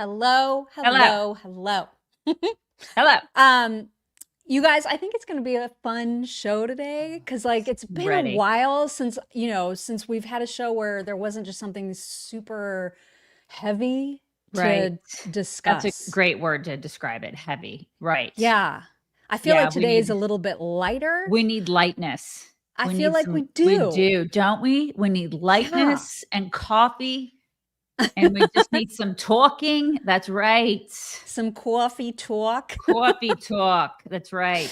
Hello, Hello. hello, hello. Hello. You guys, I think it's going to be a fun show today because, like, it's been a Ready. while since we've had a show where there wasn't just something super heavy Right. to That's a discuss. great word to describe it. Heavy. Right. Yeah, I feel Yeah, like today is a little bit lighter. we need lightness. I We feel need like we we do. do, don't we? We need Yeah. lightness and coffee, and we just need some talking. That's right. Some coffee talk. Coffee talk. That's right.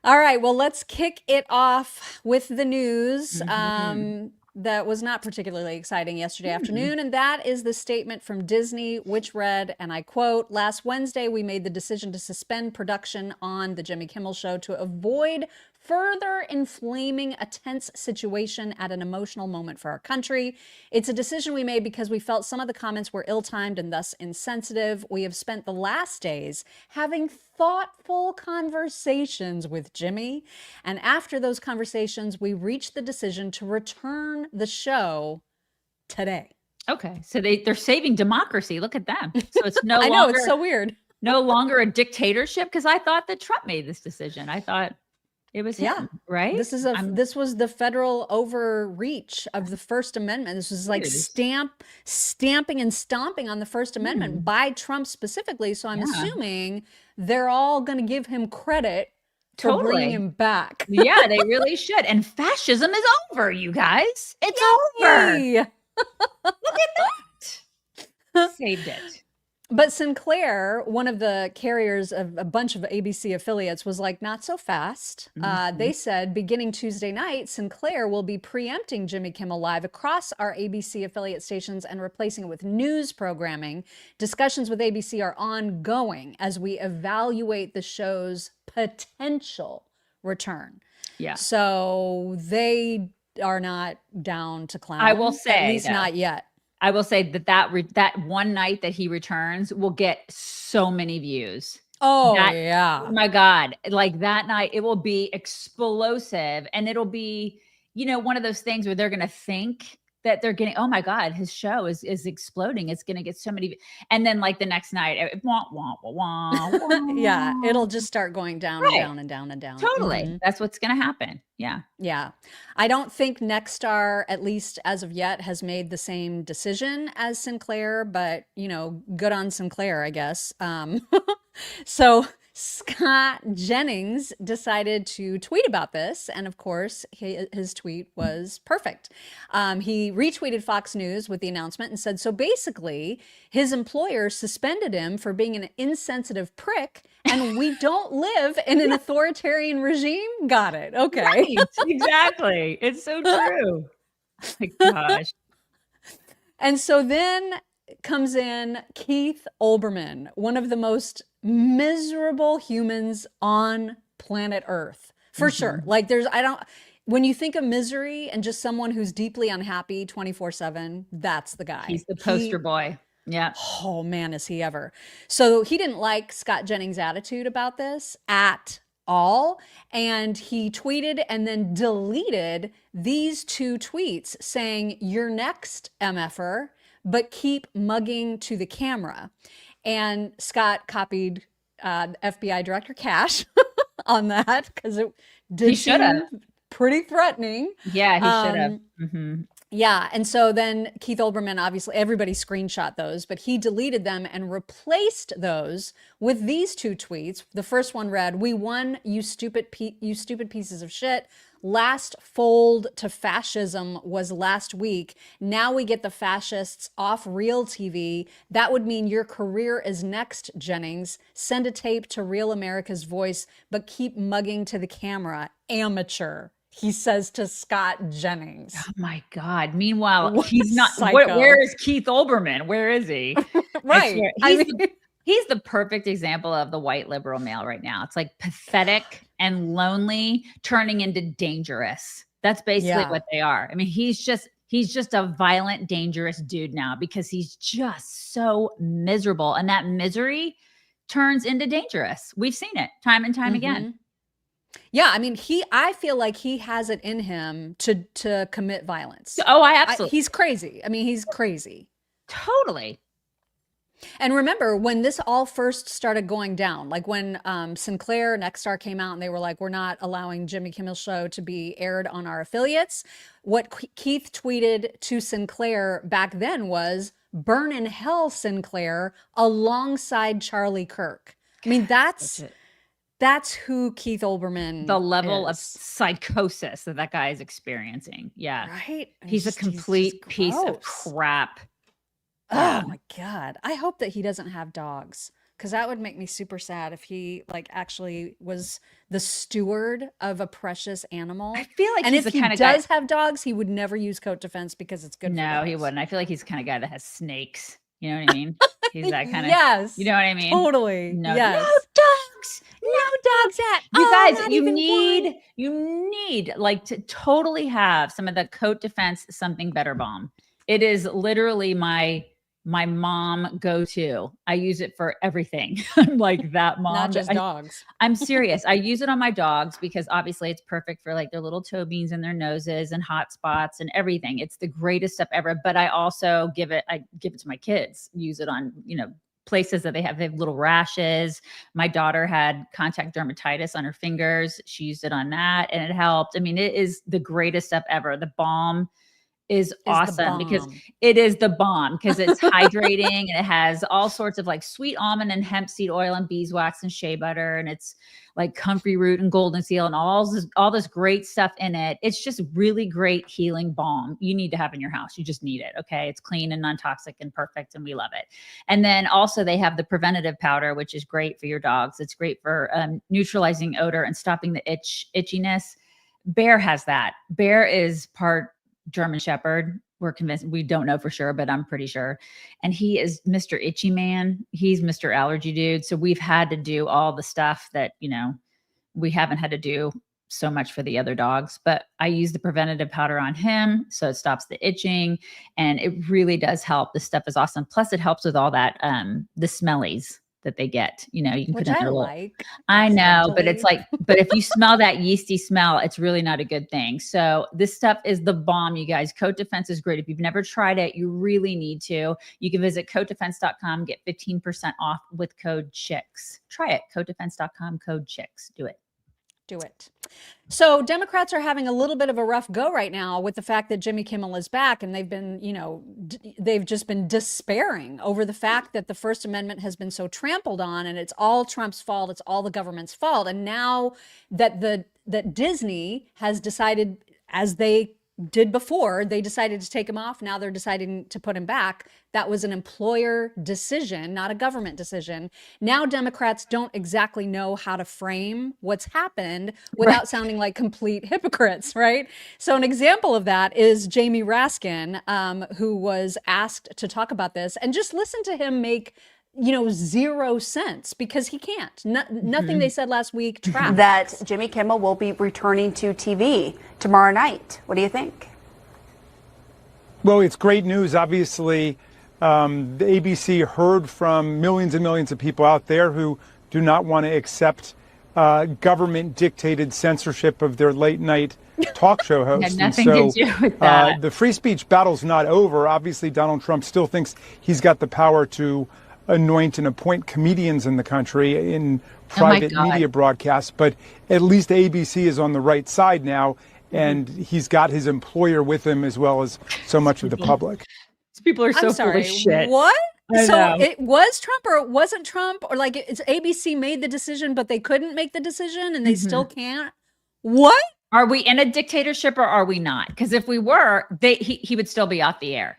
All right, well, let's kick it off with the news Mhm. that was not particularly exciting yesterday Mm. afternoon. And that is the statement from Disney, which read, and I quote, "Last Wednesday, we made the decision to suspend production on the Jimmy Kimmel show to avoid further inflaming a tense situation at an emotional moment for our country. It's a decision we made because we felt some of the comments were ill-timed and thus insensitive. We have spent the last days having thoughtful conversations with Jimmy. And after those conversations, we reached the decision to return the show today." Okay. So they're saving democracy. Look at them. So it's no I know, it's so longer weird. a dictatorship because I thought that Trump made this decision. I thought it was Yeah. him, right? I'm This was the federal overreach of the First Amendment. This was like weird. stamping and stomping on the First Amendment Hmm. by Trump specifically. So I'm Yeah, assuming they're all going to give him credit for bringing totally. him back. Yeah, they really should. And fascism is over, you guys. It's over. Yay! Look at that. Saved it. But Sinclair, one of the carriers of a bunch of ABC affiliates, was like, not so fast. Mhm. They said beginning Tuesday night, Sinclair will be preempting Jimmy Kimmel Live across our ABC affiliate stations and replacing it with news programming. Discussions with ABC are ongoing as we evaluate the show's potential return. Yeah. So they are not down to I will clown, at say least though, not yet. I will say that one night that he returns will get so many views. Oh, That oh yeah. my God, like that night, it will be explosive and it'll be, one of those things where they're gonna think that they're getting, oh my God, his show is exploding. It's gonna get so many, and then like the next night, wah, wah, wah, wah, Yeah, it'll wah. just start going down and Right. down and down and down. Totally. That's what's gonna happen. Yeah. Yeah. I don't think Nexstar, at least as of yet, has made the same decision as Sinclair, but, good on Sinclair, I guess. So Scott Jennings decided to tweet about this. And of course, his tweet was perfect. He retweeted Fox News with the announcement and said, so basically, his employer suspended him for being an insensitive prick, and we don't live in an authoritarian regime. Got it. Okay. Right. Exactly. It's so true. My gosh. And so then comes in Keith Olbermann, one of the most miserable humans on planet Earth, for sure. Mhm. Like when you think of misery and just someone who's deeply unhappy 24/7, that's the guy. He's the poster boy. Yeah. Oh man, is he ever. So he didn't like Scott Jennings' attitude about this at all. And he tweeted and then deleted these two tweets saying, "You're next, MFer, but keep mugging to the camera." And Scott copied FBI Director Cash on that because it He did should have. seem pretty threatening. Yeah, he should have. Um, Mhm. yeah, and so then Keith Olbermann, obviously, everybody screenshot those, but he deleted them and replaced those with these two tweets. The first one read, "We won, you stupid pieces of shit. Last fold to fascism was last week. Now we get the fascists off real TV. That would mean your career is next, Jennings. Send a tape to Real America's Voice, but keep mugging to the camera. Amateur," he says to Scott Jennings. Oh my God. Meanwhile, What a he's not psycho. where is Keith Olbermann? Where is he? I Right. swear. He's the perfect example of the white liberal male right now. It's like pathetic and lonely turning into dangerous. That's basically Yeah. what they are. I mean, he's just a violent, dangerous dude now because he's just so miserable. And that misery turns into dangerous. We've seen it time and time again. Mhm. Yeah, I mean, I feel like he has it in him to commit violence. Oh, I absolutely He's crazy. I mean, he's crazy. totally. And remember when this all first started going down, like when Sinclair Nexstar came out and they were like, we're not allowing Jimmy Kimmel's show to be aired on our affiliates. What Keith tweeted to Sinclair back then was, burn in hell, Sinclair, alongside Charlie Kirk. I mean, that's who Keith Olbermann The level of is. psychosis that guy is experiencing. Yeah. Right? He's a complete piece of crap. Oh my God. I hope that he doesn't have dogs, because that would make me super sad if he like actually was the steward of a precious animal. I feel like and he's if the he kind of does guy. have dogs, he would never use coat defense because it's good for No, he dogs. wouldn't. I feel like he's the kind of guy that has snakes. You know what I mean? He's that kind of. Yes. You know what I mean? Totally. No, Yes. no dogs. No dogs at. You guys, not you even need like to totally have some of the coat defense something better bomb. It is literally my mom go-to. I use it for everything. I'm like that mom. Not just dogs. I'm serious. I use it on my dogs because obviously it's perfect for like their little toe beans in their noses and hot spots and everything. It's the greatest stuff ever. But I also give it to my kids, use it on, places that they have little rashes. My daughter had contact dermatitis on her fingers. She used it on that and it helped. I mean, it is the greatest stuff ever. The balm is awesome because it is the bomb because it's hydrating and it has all sorts of like sweet almond and hemp seed oil and beeswax and shea butter, and it's like comfrey root and golden seal and all this great stuff in it. It's just really great healing balm you need to have in your house. You just need it. Okay. It's clean and non-toxic and perfect, and we love it. And then also they have the preventative powder, which is great for your dogs. It's great for neutralizing odor and stopping the itchiness. Bear has that. Bear is part German Shepherd. We're convinced, we don't know for sure, but I'm pretty sure. And he is Mr. Itchy Man. He's Mr. Allergy Dude. So we've had to do all the stuff that, we haven't had to do so much for the other dogs, but I use the preventative powder on him. So it stops the itching and it really does help. This stuff is awesome. Plus it helps with all that, the smellies that they get, you can Which put in I their like. I know, but it's like, but if you smell that yeasty smell, it's really not a good thing. So this stuff is the bomb, you guys. Coat Defense is great. If you've never tried it, you really need to. You can visit coatdefense.com, get 15% off with code CHICKS. Try it. Coatdefense.com, code CHICKS. Do it. Do it. So Democrats are having a little bit of a rough go right now with the fact that Jimmy Kimmel is back, and they've been, they've just been despairing over the fact that the First Amendment has been so trampled on, and it's all Trump's fault. It's all the government's fault. And now that that Disney has decided, as they did before, they decided to take him off. Now they're deciding to put him back. That was an employer decision, not a government decision. Now Democrats don't exactly know how to frame what's happened without sounding like complete hypocrites, right? So an example of that is Jamie Raskin, who was asked to talk about this, and just listen to him make zero sense, because he can't. Nothing they said last week tracks. That Jimmy Kimmel will be returning to TV tomorrow night. What do you think? Well, it's great news. Obviously, the ABC heard from millions and millions of people out there who do not want to accept government-dictated censorship of their late-night talk show hosts. Had nothing to do with that. The free speech battle's not over. Obviously, Donald Trump still thinks he's got the power to anoint and appoint comedians in the country in private media broadcasts, but at least ABC is on the right side now, and he's got his employer with him as well as so much of the public. These people are so full of shit. What? I So know. it was Trump or it wasn't Trump, or like it's ABC made the decision, but they couldn't make the decision and they still can't? What? Are we in a dictatorship or are we not? Because if we were, he would still be off the air.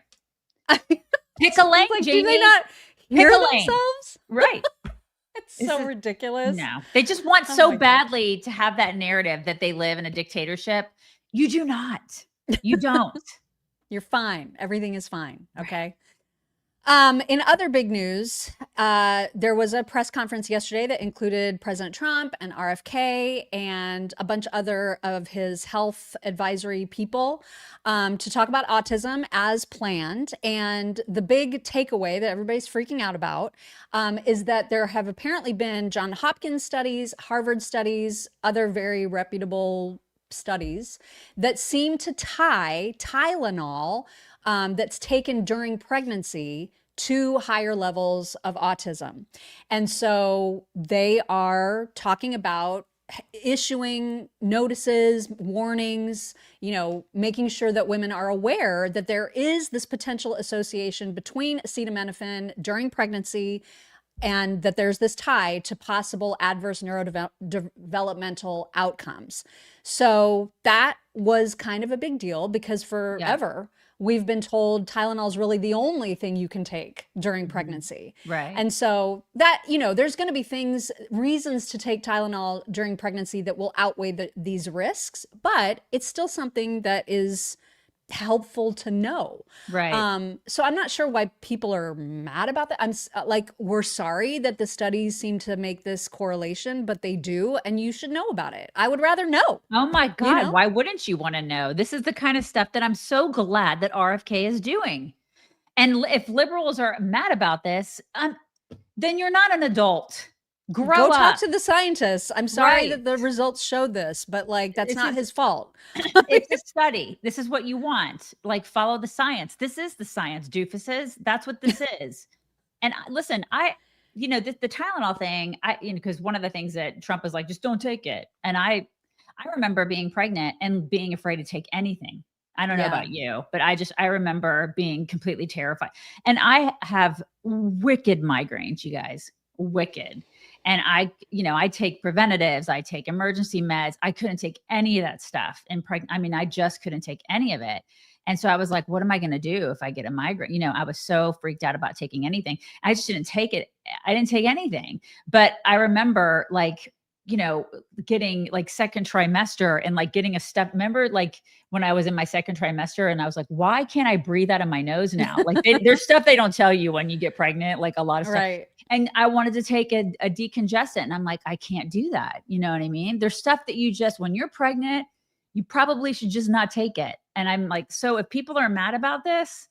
Pick a lane, Like, Jamie. do they not hear Pick a lane. themselves? Right. It's so ridiculous. No, they just want Oh so my God. badly to have that narrative that they live in a dictatorship. You do not. You don't. You're fine. Everything is fine. Okay. In other big news, there was a press conference yesterday that included President Trump and RFK and a bunch other of his health advisory people to talk about autism as planned. And the big takeaway that everybody's freaking out about is that there have apparently been Johns Hopkins studies, Harvard studies, other very reputable studies that seem to tie Tylenol that's taken during pregnancy to higher levels of autism. And so they are talking about issuing notices, warnings, making sure that women are aware that there is this potential association between acetaminophen during pregnancy and that there's this tie to possible adverse neurodevelopmental outcomes. So that was kind of a big deal because forever we've been told Tylenol is really the only thing you can take during pregnancy. Right. And so that, there's going to be reasons to take Tylenol during pregnancy that will outweigh these risks, but it's still something that is helpful to know. Right. So I'm not sure why people are mad about that. We're sorry that the studies seem to make this correlation, but they do, and you should know about it. I would rather know. Oh my God. Why wouldn't you want to know? This is the kind of stuff that I'm so glad that RFK is doing. And if liberals are mad about this, then you're not an adult. Go talk to the scientists. I'm sorry that the results showed this, but that's not his fault. It's a study. This is what you want. Follow the science. This is the science, doofuses. That's what this is. And listen, the Tylenol thing, because one of the things that Trump was like, just don't take it. And I remember being pregnant and being afraid to take anything. I don't know about you, but I remember being completely terrified. And I have wicked migraines, you guys, wicked. And I take preventatives, I take emergency meds. I couldn't take any of that stuff. I just couldn't take any of it. And so I was like, what am I going to do if I get a migraine? I was so freaked out about taking anything. I just didn't take it. I didn't take anything. But I remember getting second trimester and getting a step. Remember when I was in my second trimester and I was like, why can't I breathe out of my nose now? There's stuff they don't tell you when you get pregnant, a lot of stuff. Right. And I wanted to take a decongestant. And I'm like, I can't do that. You know what I mean? There's stuff that when you're pregnant, you probably should just not take it. And I'm like, so if people are mad about this,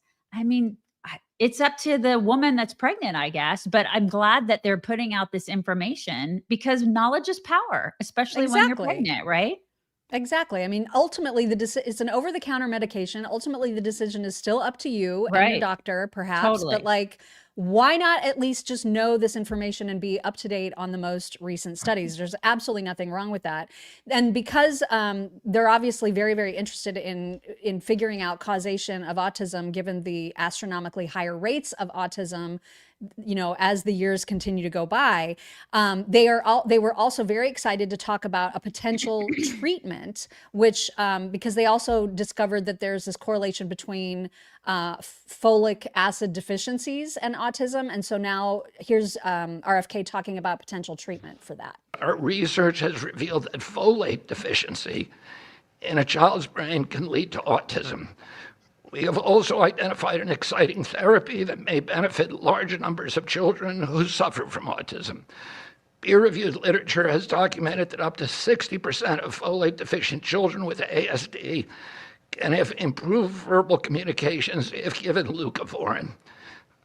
it's up to the woman that's pregnant, I guess. But I'm glad that they're putting out this information because knowledge is power, especially when you're pregnant, right? Exactly. Ultimately, it's an over-the-counter medication. Ultimately, the decision is still up to you and your doctor, perhaps. Totally. But why not at least just know this information and be up to date on the most recent studies? There's absolutely nothing wrong with that. And because they're obviously very, very interested in figuring out causation of autism, given the astronomically higher rates of autism, as the years continue to go by, they were also very excited to talk about a potential treatment, which because they also discovered that there's this correlation between folic acid deficiencies and autism. And so now here's RFK talking about potential treatment for that. Our research has revealed that folate deficiency in a child's brain can lead to autism. We have also identified an exciting therapy that may benefit large numbers of children who suffer from autism. Peer-reviewed literature has documented that up to 60% of folate-deficient children with ASD can have improved verbal communications if given leucovorin.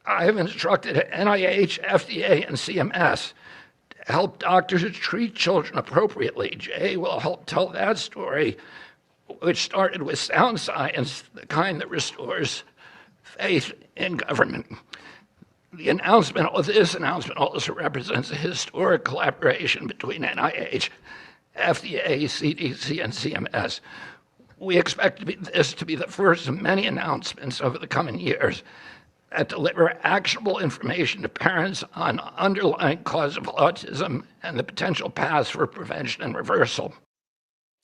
I have instructed NIH, FDA, and CMS to help doctors treat children appropriately. Jay will help tell that story, which started with sound science, the kind that restores faith in government. This announcement also represents a historic collaboration between NIH, FDA, CDC, and CMS. We expect this to be the first of many announcements over the coming years that deliver actionable information to parents on underlying cause of autism and the potential paths for prevention and reversal.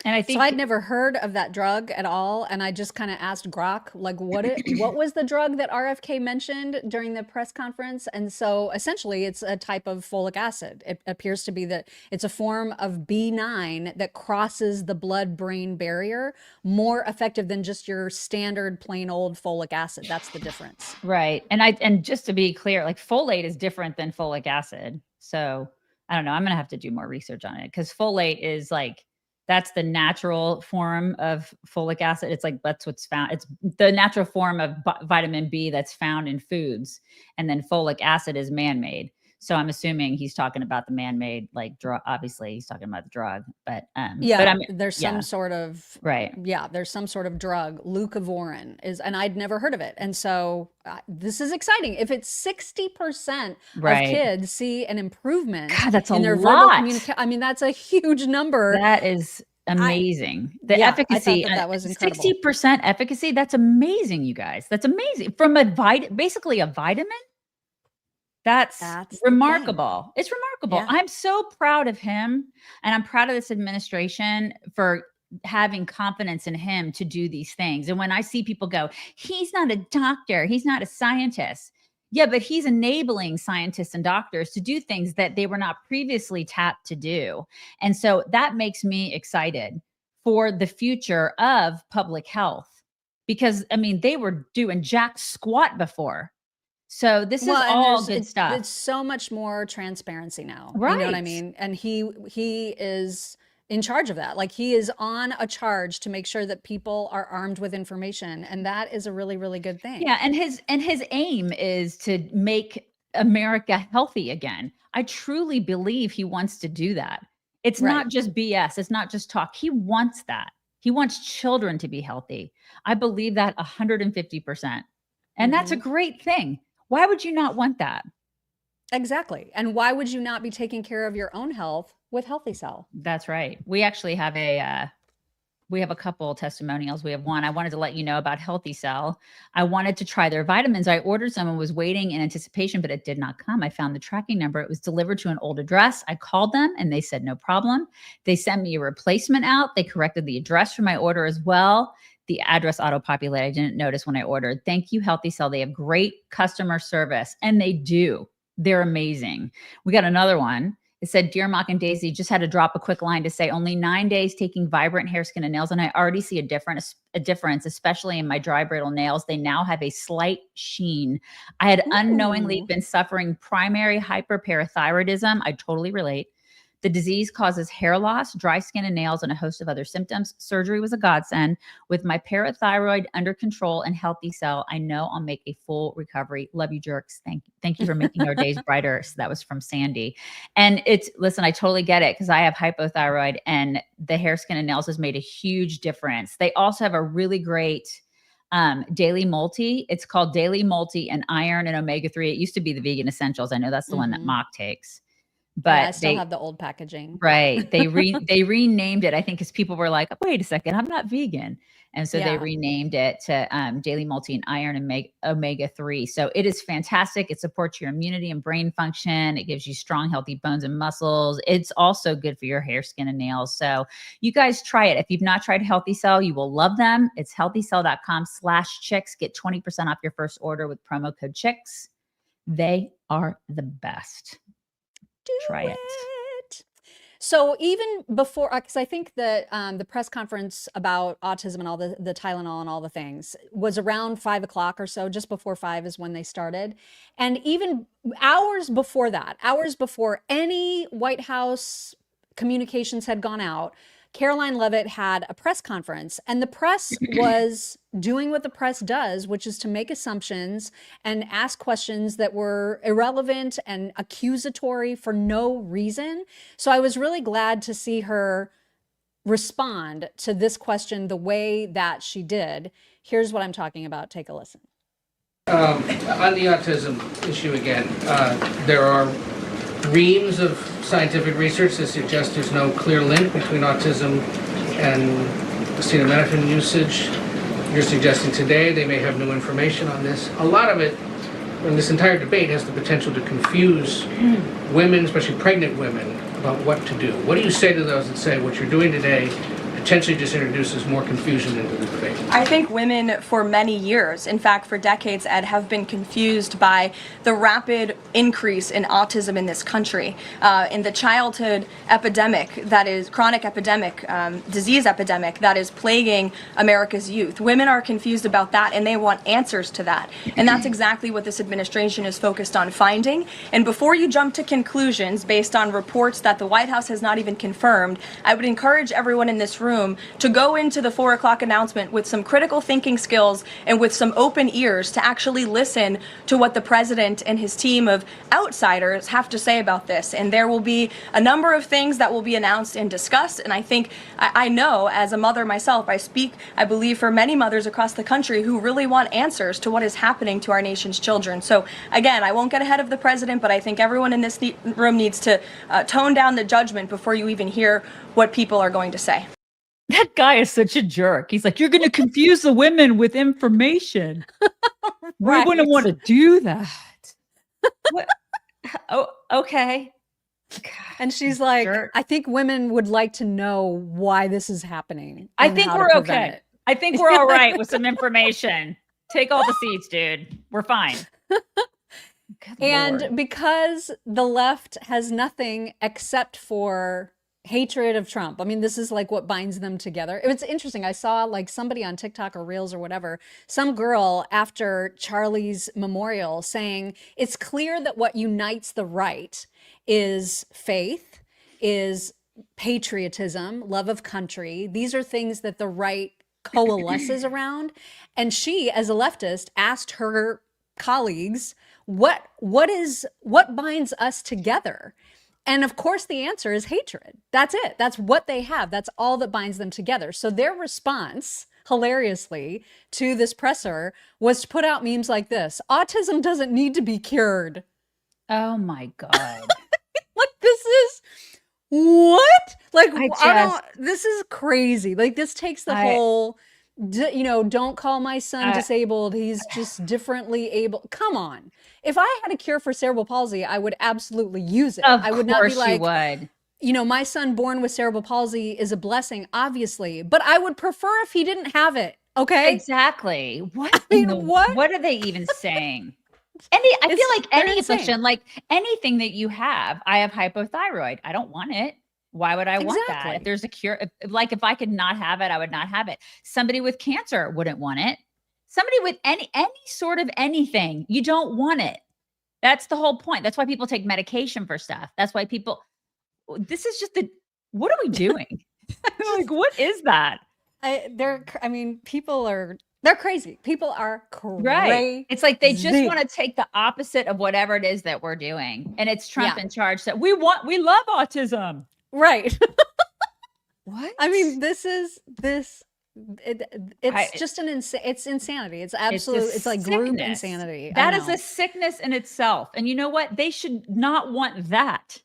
And I think so I'd never heard of that drug at all. And I just kind of asked Grok, what was the drug that RFK mentioned during the press conference? And so essentially it's a type of folic acid. It appears to be that it's a form of B9 that crosses the blood-brain barrier, more effective than just your standard plain old folic acid. That's the difference. Right. And just to be clear, folate is different than folic acid. So I don't know. I'm going to have to do more research on it because folate is that's the natural form of folic acid. It's that's what's found. It's the natural form of vitamin B that's found in foods. And then folic acid is man-made. So I'm assuming he's talking about the man-made like drug. Obviously, he's talking about the drug, but there's some sort of there's some sort of drug. Leucovorin is, and I'd never heard of it, and so this is exciting. If it's 60% of kids see an improvement in their verbal communication, I mean that's a huge number. That is amazing. The efficacy, that was incredible. 60% efficacy. That's amazing, you guys. That's amazing from basically a vitamin. That's remarkable. It's remarkable. Yeah. I'm so proud of him, and I'm proud of this administration for having confidence in him to do these things. And when I see people go, he's not a doctor, he's not a scientist. Yeah, but he's enabling scientists and doctors to do things that they were not previously tapped to do. And so that makes me excited for the future of public health, because I mean, they were doing jack squat before. So this is all good stuff. It's so much more transparency now. Right. You know what I mean? And he is in charge of that. Like, he is on a charge to make sure that people are armed with information. And that is a really, really good thing. Yeah. And his aim is to make America healthy again. I truly believe he wants to do that. It's not just BS. It's not just talk. He wants that. He wants children to be healthy. I believe that 150%. And that's a great thing. Why would you not want that? Exactly. And why would you not be taking care of your own health with HealthyCell? That's right. We actually have a couple testimonials. We have one. I wanted to let you know about HealthyCell. I wanted to try their vitamins. I ordered some and was waiting in anticipation, but it did not come. I found the tracking number. It was delivered to an old address. I called them and they said, no problem. They sent me a replacement out. They corrected the address for my order as well. The address auto-populated. I didn't notice when I ordered. Thank you, HealthyCell. They have great customer service, and they do. They're amazing. We got another one. It said, Dear Mock and Daisy, just had to drop a quick line to say only 9 days taking Vibrant hair, skin, and nails, and I already see a difference, especially in my dry, brittle nails. They now have a slight sheen. I had unknowingly been suffering primary hyperparathyroidism. I totally relate. The disease causes hair loss, dry skin and nails, and a host of other symptoms. Surgery was a godsend. With my parathyroid under control and HealthyCell, I know I'll make a full recovery. Love you, jerks. Thank you for making our days brighter. So that was from Sandy. And listen, I totally get it, because I have hypothyroid, and the hair, skin, and nails has made a huge difference. They also have a really great daily multi. It's called Daily Multi and Iron and Omega-3. It used to be the Vegan Essentials. I know that's the one that Mock takes. But I still have the old packaging. Right. They renamed it, I think, because people were like, wait a second, I'm not vegan. And so they renamed it to Daily Multi and Iron and Omega-3. So it is fantastic. It supports your immunity and brain function. It gives you strong, healthy bones and muscles. It's also good for your hair, skin, and nails. So you guys try it. If you've not tried HealthyCell, you will love them. It's healthycell.com/chicks. Get 20% off your first order with promo code chicks. They are the best. Try it. So even before, because I think that the press conference about autism and all the Tylenol and all the things was around 5 o'clock or so, just before 5 is when they started. And even hours before that, hours before any White House communications had gone out, Karoline Leavitt had a press conference, and the press was doing what the press does, which is to make assumptions and ask questions that were irrelevant and accusatory for no reason. So I was really glad to see her respond to this question the way that she did. Here's what I'm talking about. Take a listen. On the autism issue again, there are reams of scientific research that suggests there's no clear link between autism and acetaminophen usage. You're suggesting today they may have new information on this. A lot of it, and this entire debate, has the potential to confuse women, especially pregnant women, about what to do. What do you say to those that say what you're doing today potentially just introduces more confusion into the debate? I think women for many years, in fact for decades, Ed, have been confused by the rapid increase in autism in this country. In the childhood epidemic, that is chronic epidemic, disease epidemic that is plaguing America's youth. Women are confused about that, and they want answers to that. And that's exactly what this administration is focused on finding. And before you jump to conclusions based on reports that the White House has not even confirmed, I would encourage everyone in this room room to go into the 4 o'clock announcement with some critical thinking skills and with some open ears to actually listen to what the president and his team of outsiders have to say about this. And there will be a number of things that will be announced and discussed. And I think, I know as a mother myself, I speak, I believe, for many mothers across the country who really want answers to what is happening to our nation's children. So again, I won't get ahead of the president, but I think everyone in this room needs to tone down the judgment before you even hear what people are going to say. That guy is such a jerk. He's like, you're going to confuse the women with information. Right. We wouldn't want to do that. What? Oh, okay. And she's like, Jerk. I think women would like to know why this is happening. I and think how to we're prevent okay. it. I think we're all right with some information. Take all the seats, dude. We're fine. Good And Lord. because the left has nothing except for hatred of Trump. I mean, this is like what binds them together. It's interesting. I saw like somebody on TikTok or Reels or whatever, some girl after Charlie's memorial saying, it's clear that what unites the right is faith, is patriotism, love of country. These are things that the right coalesces around. And she, as a leftist, asked her colleagues, what binds us together? And of course, the answer is hatred. That's it. That's what they have. That's all that binds them together. So their response, hilariously, to this presser was to put out memes like this: autism doesn't need to be cured. Oh my God. Like, this is what? Like, I this is crazy. Like, this takes the whole, don't call my son disabled. He's just differently able. Come on. If I had a cure for cerebral palsy, I would absolutely use it. I would not be like, my son born with cerebral palsy is a blessing, obviously, but I would prefer if he didn't have it. Okay. Exactly. What? I mean, what are they even saying? I feel like any affliction, like anything that you have, I have hypothyroid. I don't want it. Why would I want that? If there's a cure, if I could not have it, I would not have it. Somebody with cancer wouldn't want it. Somebody with any sort of anything, you don't want it. That's the whole point. That's why people take medication for stuff. That's why this is just what are we doing? Like, what is that? They're crazy. People are crazy. Right. It's like they just want to take the opposite of whatever it is that we're doing. And it's Trump in charge. So we love autism. Right. What? I mean, it's just it's insanity. It's absolute. It's like group insanity. That is a sickness in itself. And you know what? They should not want that.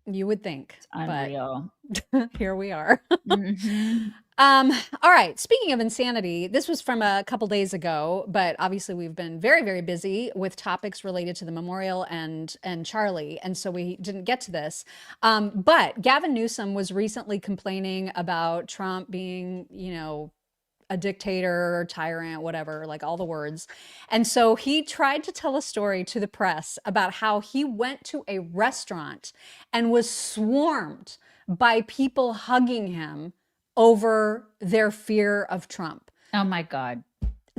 You would think. It's unreal. But here we are. Mm-hmm. All right. Speaking of insanity, this was from a couple days ago, but obviously we've been very, very busy with topics related to the memorial and Charlie, and so we didn't get to this. But Gavin Newsom was recently complaining about Trump being, a dictator, tyrant, whatever, like all the words. And so he tried to tell a story to the press about how he went to a restaurant and was swarmed by people hugging him over their fear of Trump. Oh my God.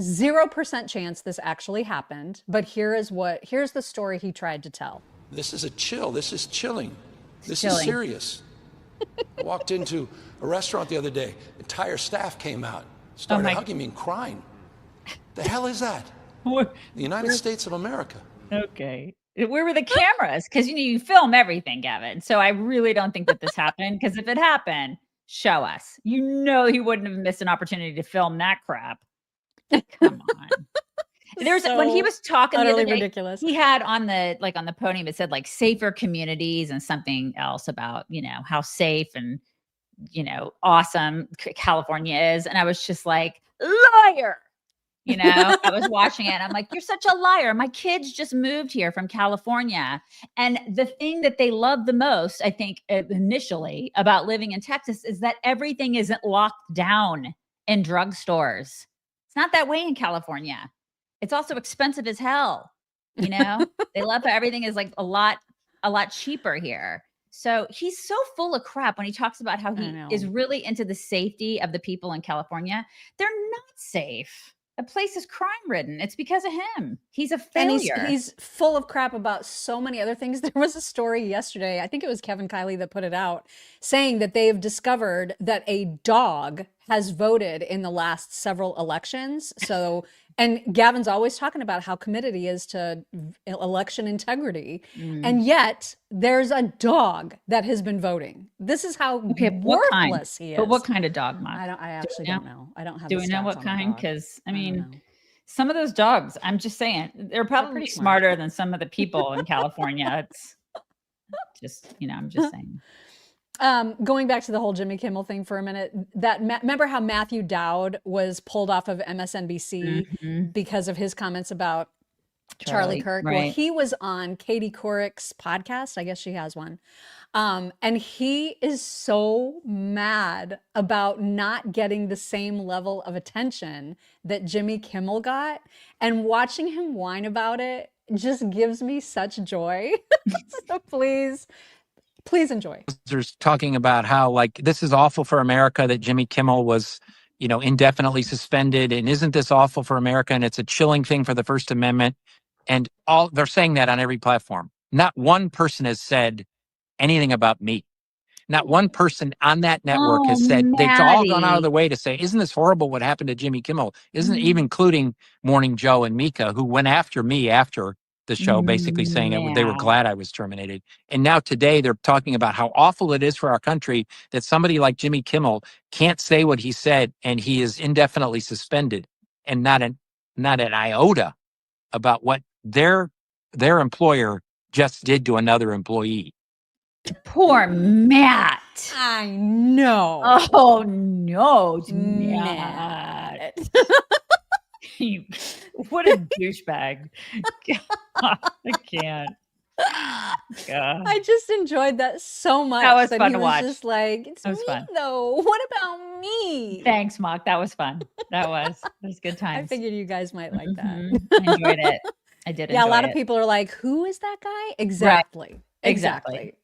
0% chance this actually happened, but here's the story he tried to tell. This is a chill. This is chilling. This is serious. I walked into a restaurant the other day. Entire staff came out, started hugging me and crying. The hell is that? The United States of America. Okay. Where were the cameras? Because you film everything, Gavin. So I really don't think that this happened. Because if it happened, show us. He wouldn't have missed an opportunity to film that crap. Come on. When he was talking the other day, ridiculous. He had on the podium, it said like safer communities and something else about, how safe and, awesome California is. And I was just like, liar. I was watching it and I'm like, you're such a liar. My kids just moved here from California. And the thing that they love the most, I think initially about living in Texas is that everything isn't locked down in drugstores. It's not that way in California. It's also expensive as hell. They love how everything is like a lot cheaper here. So he's so full of crap when he talks about how he is really into the safety of the people in California. They're not safe. A place is crime ridden. It's because of him. He's a failure. And he's full of crap about so many other things. There was a story yesterday, I think it was Kevin Kiley that put it out, saying that they've discovered that a dog has voted in the last several elections. So, and Gavin's always talking about how committed he is to election integrity. And yet there's a dog that has been voting. This is how worthless he is. But what kind of dog, Mom? I actually don't know. I don't have. Do we know what kind? Because I mean, some of those dogs, I'm just saying, they're probably smarter than some of the people in California. It's just, I'm just saying. Going back to the whole Jimmy Kimmel thing for a minute, remember how Matthew Dowd was pulled off of MSNBC because of his comments about Charlie Kirk? Right. Well, he was on Katie Couric's podcast. I guess she has one. And he is so mad about not getting the same level of attention that Jimmy Kimmel got. And watching him whine about it just gives me such joy. So please enjoy. There's talking about how this is awful for America that Jimmy Kimmel was, indefinitely suspended. And isn't this awful for America? And it's a chilling thing for the First Amendment. And they're saying that on every platform. Not one person has said anything about me. Not one person on that network has said, they've all gone out of their way to say, isn't this horrible what happened to Jimmy Kimmel? Isn't it, even including Morning Joe and Mika, who went after me after the show, basically saying that they were glad I was terminated. And now today they're talking about how awful it is for our country that somebody like Jimmy Kimmel can't say what he said and he is indefinitely suspended, and not an iota about what their employer just did to another employee. Poor Matt. I know. Oh no, Matt. What a douchebag. God, I can't. God. I just enjoyed that so much. That was fun he to was watch. Just like, it's me though. What about me? Thanks, Mock. That was fun. That was good times. I figured you guys might like that. I enjoyed it. I did. Yeah, enjoy a lot it. of people are like, "Who is that guy?" Exactly. Right. Exactly.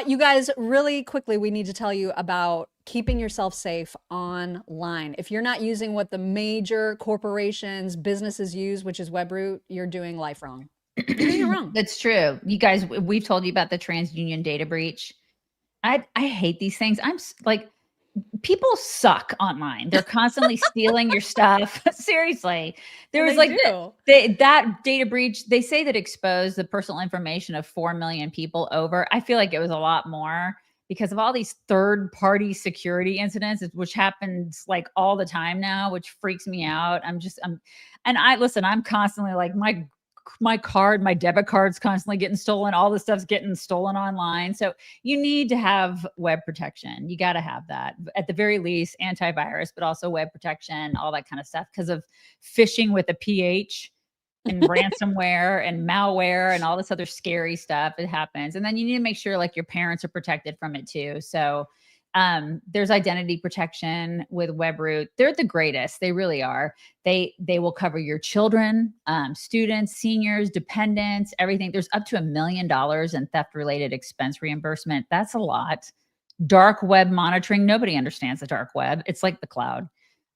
You guys, really quickly, we need to tell you about keeping yourself safe online. If you're not using what the major corporations, businesses use, which is Webroot, you're doing life wrong. You're doing it wrong. That's true. You guys, we've told you about the TransUnion data breach. I hate these things. I'm like, people suck online. They're constantly stealing your stuff. Seriously. There was that data breach. They say that exposed the personal information of 4 million people over. I feel like it was a lot more because of all these third-party security incidents, which happens like all the time now, which freaks me out. I'm constantly like my debit card's constantly getting stolen. All this stuff's getting stolen online. So you need to have web protection. You got to have that at the very least, antivirus, but also web protection, all that kind of stuff because of phishing with a PH and ransomware and malware and all this other scary stuff. It happens. And then you need to make sure like your parents are protected from it too. So there's identity protection with Webroot. They're the greatest. They really are. They will cover your children, students, seniors, dependents, everything. There's up to $1 million in theft-related expense reimbursement. That's a lot. Dark web monitoring. Nobody understands the dark web. It's like the cloud.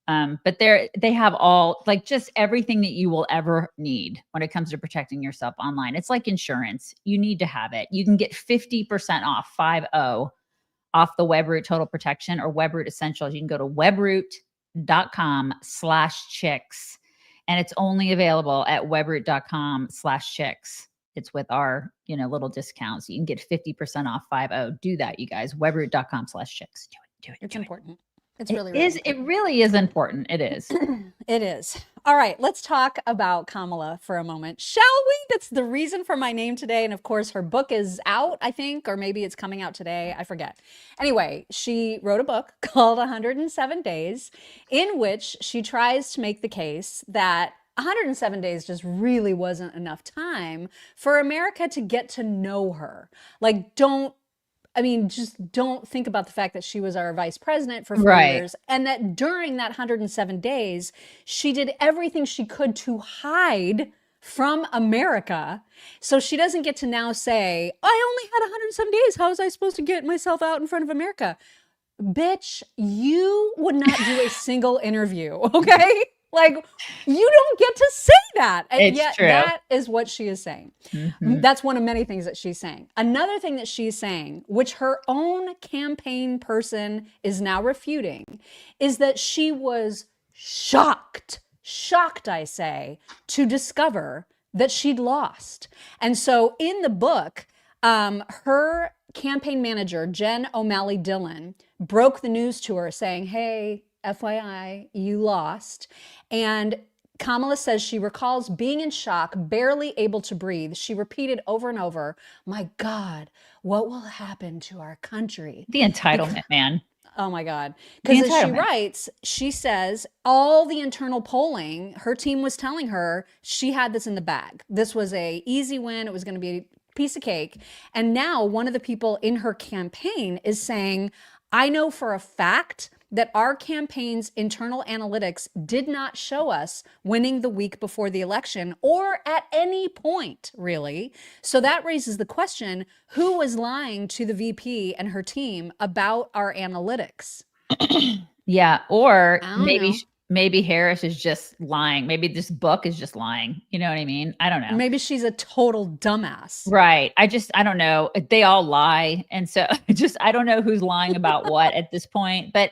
But they have all like just everything that you will ever need when it comes to protecting yourself online. It's like insurance. You need to have it. You can get 50% off, 50, off the Webroot Total Protection or Webroot Essentials. You can go to webroot.com/chicks, and it's only available at webroot.com/chicks. It's with our, little discounts. You can get 50% off 50. Do that, you guys. Webroot.com/chicks. Do it. It's important. It's really important. It really is important. It is. It is. All right, let's talk about Kamala for a moment, shall we? That's the reason for my name today. And of course, her book is out, I think, or maybe it's coming out today. I forget. Anyway, she wrote a book called 107 Days, in which she tries to make the case that 107 days just really wasn't enough time for America to get to know her. Like, just don't think about the fact that she was our vice president for 4 years and that during that 107 days, she did everything she could to hide from America. So she doesn't get to now say, I only had 107 days. How was I supposed to get myself out in front of America? bitch, you would not do a single interview, okay? Like, you don't get to say that. And It's yet true. that is what she is saying. That's one of many things that she's saying. Another thing that she's saying, which her own campaign person is now refuting, is that she was shocked, I say, to discover that she'd lost. And so in the book, her campaign manager, Jen O'Malley Dillon, broke the news to her saying, hey, FYI, you lost. And Kamala says she recalls being in shock, barely able to breathe. She repeated over and over, my God, what will happen to our country? The entitlement, man. Oh my God. Because as she writes, she says all the internal polling, her team was telling her she had this in the bag. This was a easy win. It was going to be a piece of cake. And now one of the people in her campaign is saying, I know for a fact that our campaign's internal analytics did not show us winning the week before the election or at any point, really. So that raises the question, who was lying to the VP and her team about our analytics? Yeah, or maybe Harris is just lying. Maybe this book is just lying. You know what I mean? I don't know. Maybe she's a total dumbass. Right. I don't know. They all lie. And so I don't know who's lying about what at this point, but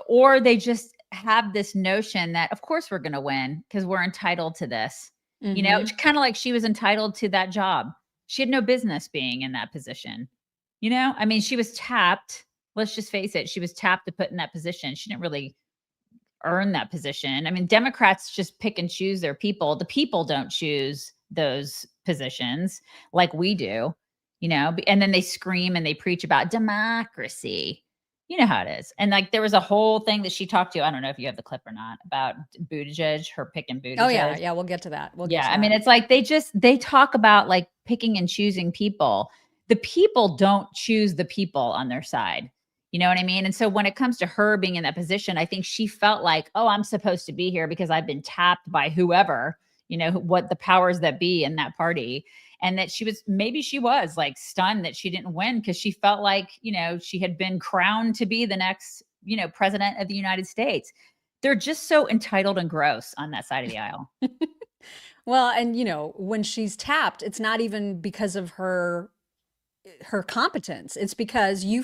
or they just have this notion that of course we're going to win because we're entitled to this, you know, it's kind of like she was entitled to that job. She had no business being in that position. You know, I mean, she was tapped. Let's just face it. She was tapped to put in that position. She didn't really earn that position. I mean, Democrats just pick and choose their people. The people don't choose those positions like we do, you know, and then they scream and they preach about democracy. You know how it is. And like, there was a whole thing that she talked to, I don't know if you have the clip or not, about Buttigieg, her picking Buttigieg. Oh yeah. Yeah. We'll get to that. I mean, it's like, they talk about like picking and choosing people. The people don't choose the people on their side. You know what I mean? And so when it comes to her being in that position, I think she felt like, oh, I'm supposed to be here because I've been tapped by whoever, you know, what the powers that be in that party. And that maybe she was like stunned that she didn't win because she felt like, you know, she had been crowned to be the next, you know, president of the United States. They're just so entitled and gross on that side of the aisle. Well, and you know, when she's tapped, it's not even because of her competence. It's because you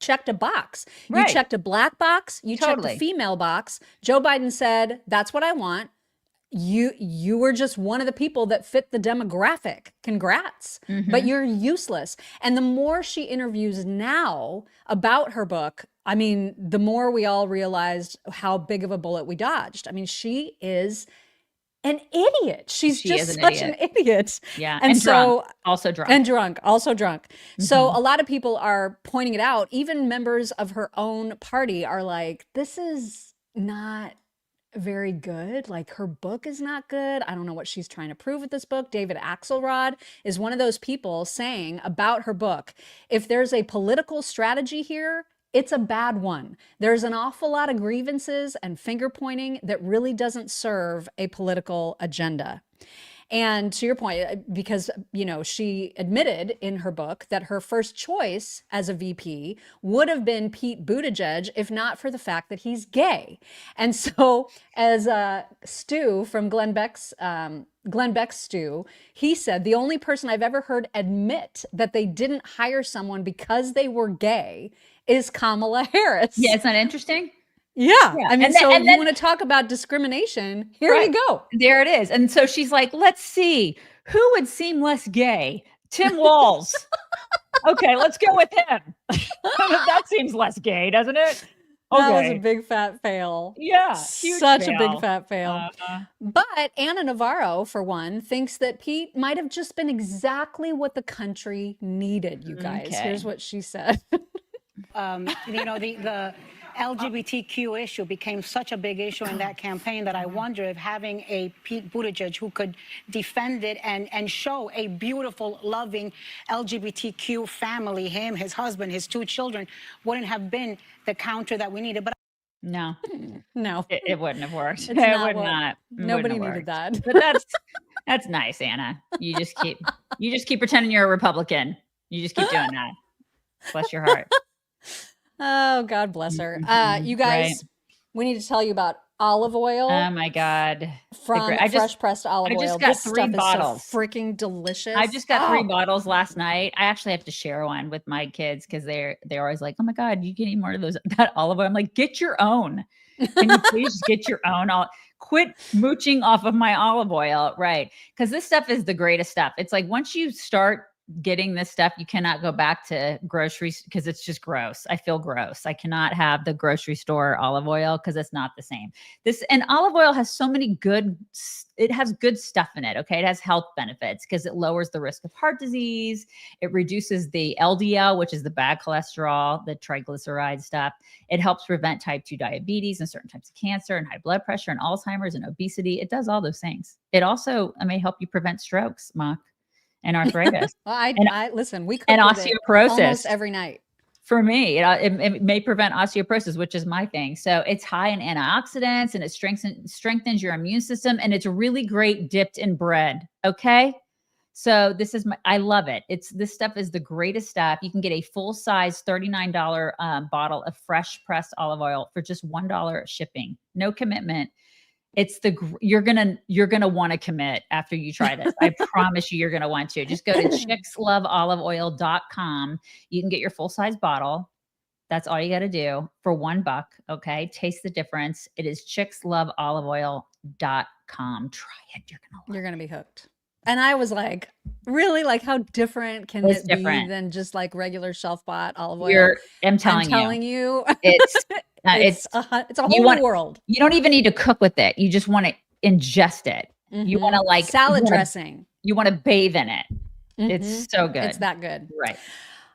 checked a box. Right. You checked a black box. You checked a female box. Joe Biden said, that's what I want. You were just one of the people that fit the demographic. Congrats. But you're useless. And the more she interviews now about her book, I mean, the more we all realized how big of a bullet we dodged. I mean, she is an idiot. She's just such an idiot. Yeah. And so drunk. Also drunk. And drunk. Also drunk. So a lot of people are pointing it out. Even members of her own party are like, this is not very good. Like, her book is not good. I don't know what she's trying to prove with this book. David Axelrod is one of those people saying about her book, if there's a political strategy here, it's a bad one. There's an awful lot of grievances and finger pointing that really doesn't serve a political agenda. And to your point, because, you know, she admitted in her book that her first choice as a VP would have been Pete Buttigieg, if not for the fact that he's gay. And so as Stu from Glenn Beck's Stu, he said, the only person I've ever heard admit that they didn't hire someone because they were gay is Kamala Harris. Yeah, it's not interesting. Yeah. I mean, so you want to talk about discrimination? Here you go. There it is. And so she's like, let's see, who would seem less gay? Tim Walz. Okay, let's go with him. That seems less gay, doesn't it? Okay. That was a big fat fail. Yeah. Such a big fat fail. But Ana Navarro, for one, thinks that Pete might have just been exactly what the country needed, you guys. Okay. Here's what she said. You know, the LGBTQ issue became such a big issue in that campaign that I wonder if having a Pete Buttigieg who could defend it and show a beautiful, loving LGBTQ family, him, his husband, his two children, wouldn't have been the counter that we needed. But no, it wouldn't have worked. It's not. Nobody needed that. But that's nice, Anna. You just keep pretending you're a Republican. You just keep doing that. Bless your heart. Oh, God bless her. You Right. guys, we need to tell you about olive oil Oh my God. from fresh pressed olive I oil. just got This 3 stuff bottles. is so freaking delicious. I just got 3 bottles last night. I actually have to share one with my kids because they're always like, "Oh my God, you can eat more of that olive oil." I'm like, "Get your own. Can you please get your own? Quit mooching off of my olive oil." Right. Because this stuff is the greatest stuff. It's like once you start getting this stuff, you cannot go back to groceries because it's just gross. I feel gross. I cannot have the grocery store olive oil because it's not the same. And olive oil has so many it has good stuff in it. Okay. It has health benefits because it lowers the risk of heart disease. It reduces the LDL, which is the bad cholesterol, the triglyceride stuff. It helps prevent type 2 diabetes and certain types of cancer and high blood pressure and Alzheimer's and obesity. It does all those things. It also may help you prevent strokes, Mock, and arthritis. Well, I listen, we cook and with it osteoporosis almost every night. For me, it may prevent osteoporosis, which is my thing. So it's high in antioxidants and it strengthens your immune system. And it's really great dipped in bread. Okay. So I love it. This stuff is the greatest stuff. You can get a full size $39 bottle of fresh pressed olive oil for just $1 shipping. No commitment. You're gonna want to commit after you try this. I promise you're gonna want to. Just go to chicksloveoliveoil.com. You can get your full size bottle. That's all you got to do for $1. Okay, taste the difference. It is chicksloveoliveoil.com. Try it. You're gonna be hooked. And I was like, really? Like, how different can it be than just like regular shelf bought olive oil? I'm telling you, it's a whole new world. You don't even need to cook with it. You just want to ingest it. Mm-hmm. You want to like salad dressing. You want to bathe in it. Mm-hmm. It's so good. It's that good. Right.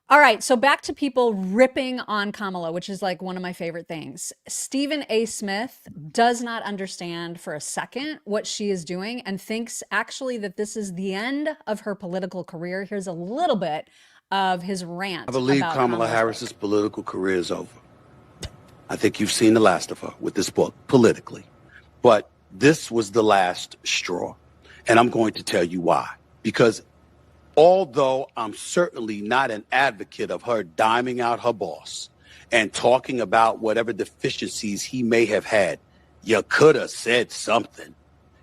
All right. So back to people ripping on Kamala, which is like one of my favorite things. Stephen A. Smith does not understand for a second what she is doing and thinks actually that this is the end of her political career. Here's a little bit of his rant. I believe Kamala Harris's political career is over. I think you've seen the last of her with this book politically, but this was the last straw. And I'm going to tell you why. Because although I'm certainly not an advocate of her diming out her boss and talking about whatever deficiencies he may have had, you could have said something.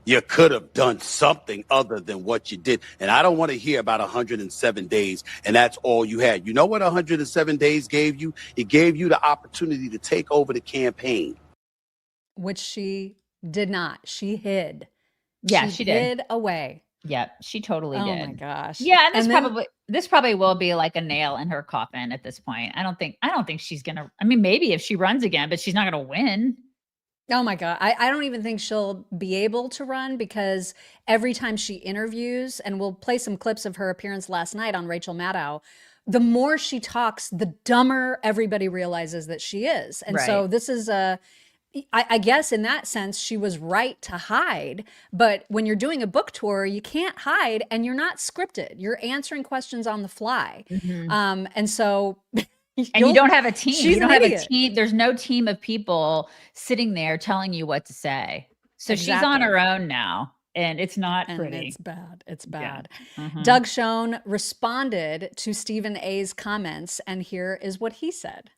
You could have done something other than what you did. And I don't want to hear about 107 days and that's all you had. You know what 107 days gave you? It gave you the opportunity to take over the campaign. Which she did not. She hid. Yeah, she did. Hid away. Yeah, she totally did. Oh my gosh. Yeah, and this probably will be like a nail in her coffin at this point. I don't think she's gonna. I mean, maybe if she runs again, but she's not gonna win. Oh my God. I don't even think she'll be able to run because every time she interviews, and we'll play some clips of her appearance last night on Rachel Maddow, the more she talks, the dumber everybody realizes that she is. And so this is I guess in that sense, she was right to hide. But when you're doing a book tour, you can't hide and you're not scripted. You're answering questions on the fly. Mm-hmm. And so... And you don't have a team. You don't have idiot. a team. There's no team of people sitting there telling you what to say. So she's on her own now. And it's not pretty. It's bad. It's bad. Yeah. Mm-hmm. Doug Schoen responded to Stephen A.'s comments. And here is what he said.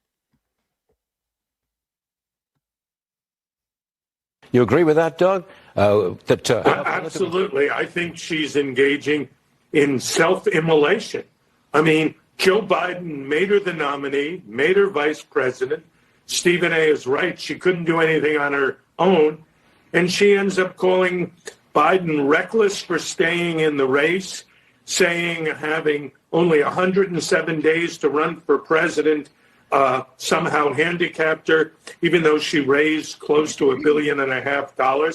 You agree with that, Doug? Absolutely. I think she's engaging in self-immolation. I mean, Joe Biden made her the nominee, made her vice president. Stephen A. is right. She couldn't do anything on her own. And she ends up calling Biden reckless for staying in the race, saying having only 107 days to run for president somehow handicapped her, even though she raised close to $1.5 billion.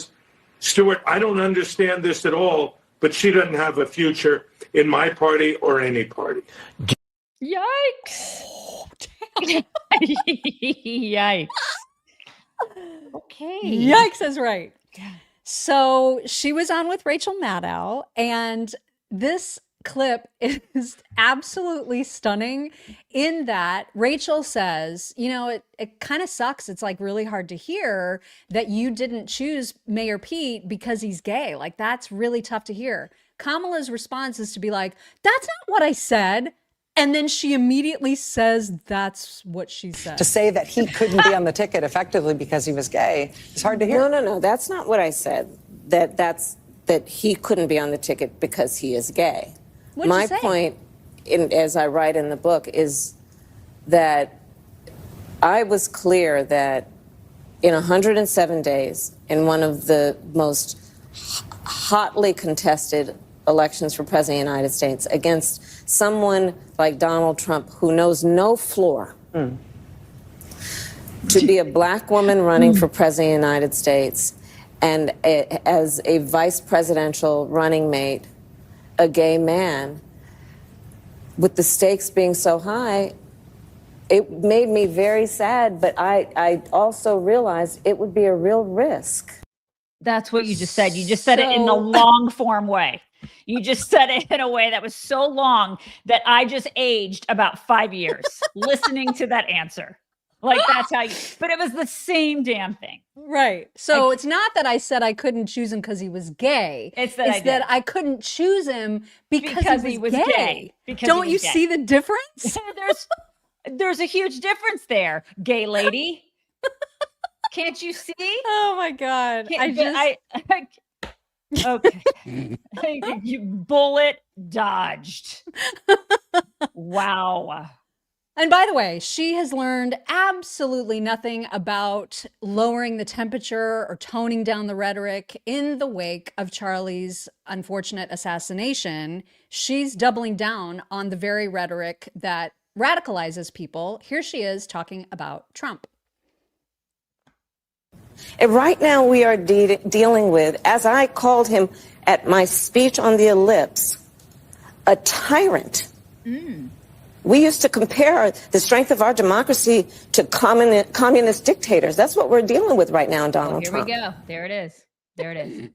Stuart, I don't understand this at all, but she doesn't have a future in my party or any party. Yikes. Oh, Yikes. Okay. Yikes is right. So she was on with Rachel Maddow, and this clip is absolutely stunning in that Rachel says, you know, it kind of sucks. It's like really hard to hear that you didn't choose Mayor Pete because he's gay. Like, that's really tough to hear. Kamala's response is to be like, that's not what I said. And then she immediately says that's what she said. To say that he couldn't be on the ticket effectively because he was gay is hard to hear. No. That's not what I said. That he couldn't be on the ticket because he is gay. What'd My you say? point, as I write in the book, is that I was clear that in 107 days, in one of the most hotly contested elections for president of the United States, against someone like Donald Trump who knows no floor, to be a black woman running for president of the United States and as a vice presidential running mate, a gay man, with the stakes being so high, it made me very sad, but I also realized it would be a real risk. That's what you just said. You just said it in a long form way. You just said it in a way that was so long that I just aged about 5 years listening to that answer. Like that's how you, but it was the same damn thing. Right. So it's not that I said I couldn't choose him because he was gay. It's that I couldn't choose him because he was gay. Don't you see the difference? There's a huge difference there, gay lady. Can't you see? Oh my God. Okay. You bullet dodged. Wow. And by the way, she has learned absolutely nothing about lowering the temperature or toning down the rhetoric in the wake of Charlie's unfortunate assassination. She's doubling down on the very rhetoric that radicalizes people. Here she is talking about Trump. And right now we are dealing with, as I called him at my speech on the ellipse, a tyrant. We used to compare the strength of our democracy to communist dictators. That's what we're dealing with right now in Donald Trump. Here we go. There it is. There it is.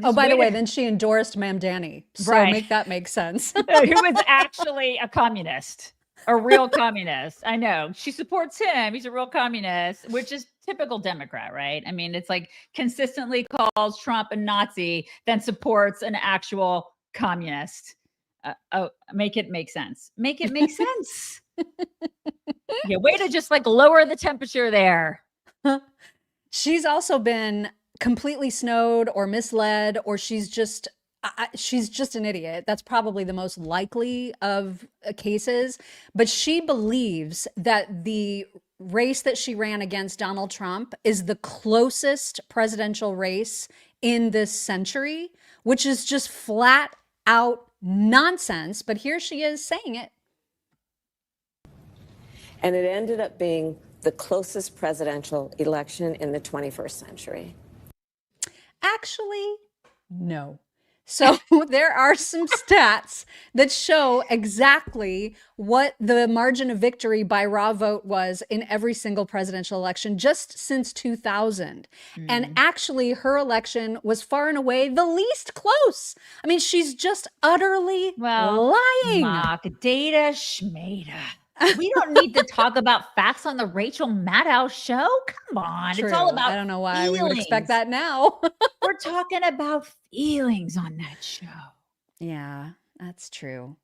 Oh, by the way, then she endorsed Ma'am Danny. So make that make sense. Who is actually a communist, a real communist. I know. She supports him. He's a real communist, which is typical Democrat, right? I mean, it's like consistently calls Trump a Nazi, then supports an actual communist. Make it make sense. Make it make sense. Yeah, way to just like lower the temperature there. She's also been completely snowed or misled, or she's just an idiot. That's probably the most likely of cases. But she believes that the race that she ran against Donald Trump is the closest presidential race in this century, which is just flat out nonsense, but here she is saying it. And it ended up being the closest presidential election in the 21st century. Actually, no. So there are some stats that show exactly what the margin of victory by raw vote was in every single presidential election just since 2000. And actually her election was far and away the least close. I mean, she's just utterly lying. Mock data schmata. We don't need to talk about facts on the Rachel Maddow show. Come on. True. It's all about I don't know why feelings. we would expect that now. We're talking about feelings on that show. Yeah, that's true.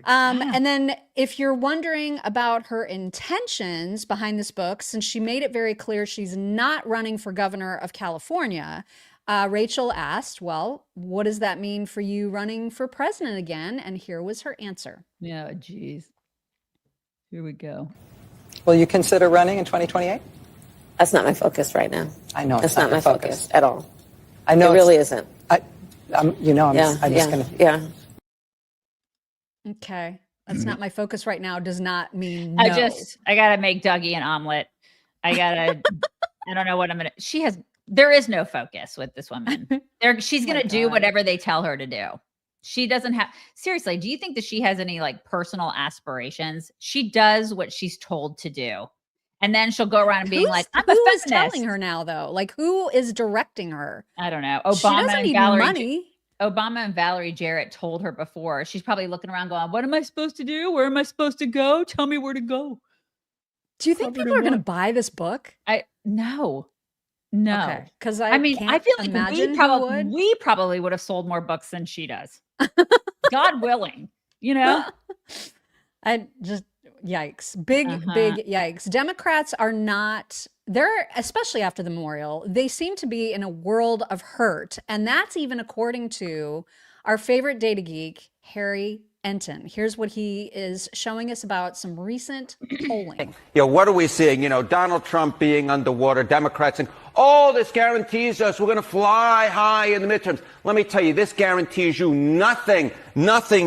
And then if you're wondering about her intentions behind this book, since she made it very clear she's not running for governor of California, Rachel asked, well, what does that mean for you running for president again? And here was her answer. Yeah, geez. Here we go. Will you consider running in 2028? That's not my focus right now. I know that's not my focus at all. I know it really isn't. I'm just going to. Yeah. Okay. That's not my focus right now does not mean no. I got to make Dougie an omelet. I don't know what I'm going to, there is no focus with this woman. She's going to do whatever they tell her to do. She doesn't have, seriously, do you think that she has any like personal aspirations? She does what she's told to do. And then she'll go around and being like, I'm a feminist. Who is telling her now though? Like who is directing her? I don't know. She doesn't need money. Obama and Valerie Jarrett told her before. She's probably looking around going, what am I supposed to do? Where am I supposed to go? Tell me where to go. Do you think people are going to buy this book? No. Okay. Because I feel like we probably would have sold more books than she does. God willing, you know? I just, yikes. Big yikes. Democrats are not, they're, especially after the memorial, they seem to be in a world of hurt. And that's even according to our favorite data geek, Harry Enton. Here's what he is showing us about some recent polling. What are we seeing? Donald Trump being underwater, Democrats saying, oh, this guarantees us we're going to fly high in the midterms. Let me tell you, this guarantees you nothing,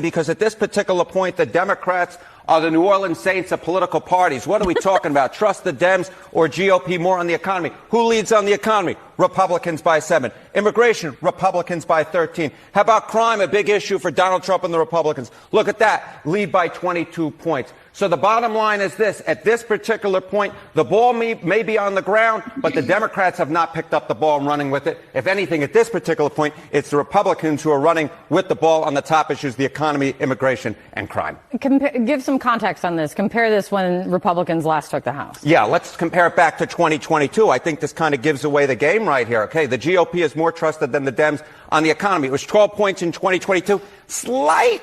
because at this particular point, the Democrats are the New Orleans Saints of political parties. What are we talking about? Trust the Dems or GOP more on the economy? Who leads on the economy? Republicans by 7. Immigration, Republicans by 13. How about crime? A big issue for Donald Trump and the Republicans. Look at that. Lead by 22 points. So the bottom line is this. At this particular point, the ball may be on the ground, but the Democrats have not picked up the ball and running with it. If anything, at this particular point, it's the Republicans who are running with the ball on the top issues, the economy, immigration, and crime. Give some context on this. Compare this when Republicans last took the House. Yeah, let's compare it back to 2022. I think this kind of gives away the game right here. Okay, the GOP is more trusted than the Dems on the economy. It was 12 points in 2022. Slight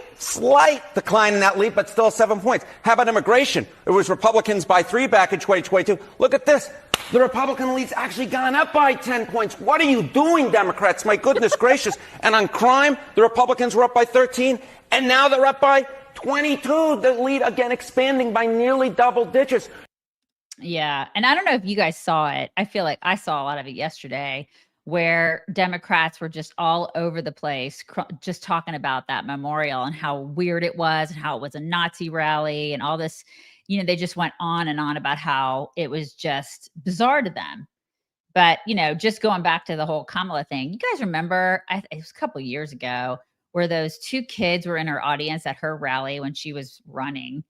decline in that lead, but still 7 points. How about immigration? It was Republicans by 3 back in 2022. Look at this. The Republican lead's actually gone up by 10 points. What are you doing, Democrats? My goodness gracious. And on crime, the Republicans were up by 13, and now they're up by 22. The lead, again, expanding by nearly double digits. Yeah. And I don't know if you guys saw it. I feel like I saw a lot of it yesterday, where Democrats were just all over the place, just talking about that memorial and how weird it was and how it was a Nazi rally and all this. They just went on and on about how it was just bizarre to them. But, just going back to the whole Kamala thing, you guys remember, it was a couple of years ago, where those 2 kids were in her audience at her rally when she was running,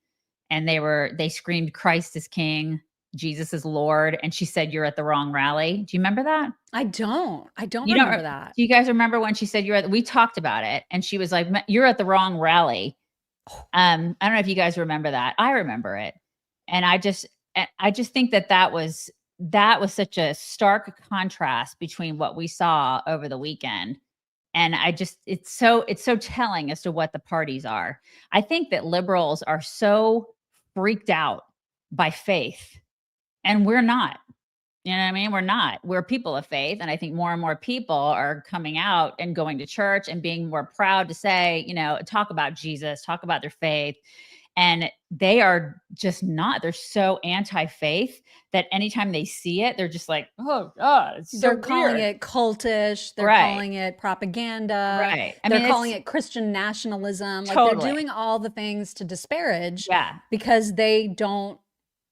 and they screamed, "Christ is King, Jesus is Lord," and she said, "You're at the wrong rally." Do you remember that? I don't remember that. Do you guys remember when she said we talked about it, and she was like, "You're at the wrong rally." I don't know if you guys remember that. I remember it. And I just think that was such a stark contrast between what we saw over the weekend. And it's so telling as to what the parties are. I think that liberals are so freaked out by faith, and we're not. You know what I mean? We're not. We're people of faith. And I think more and more people are coming out and going to church and being more proud to say, talk about Jesus, talk about their faith. And they are just not. They're so anti-faith that anytime they see it, they're just like, oh, God, it's so They're calling it cultish. They're calling it propaganda. Right. They're calling it Christian nationalism. Like, they're doing all the things to disparage because they don't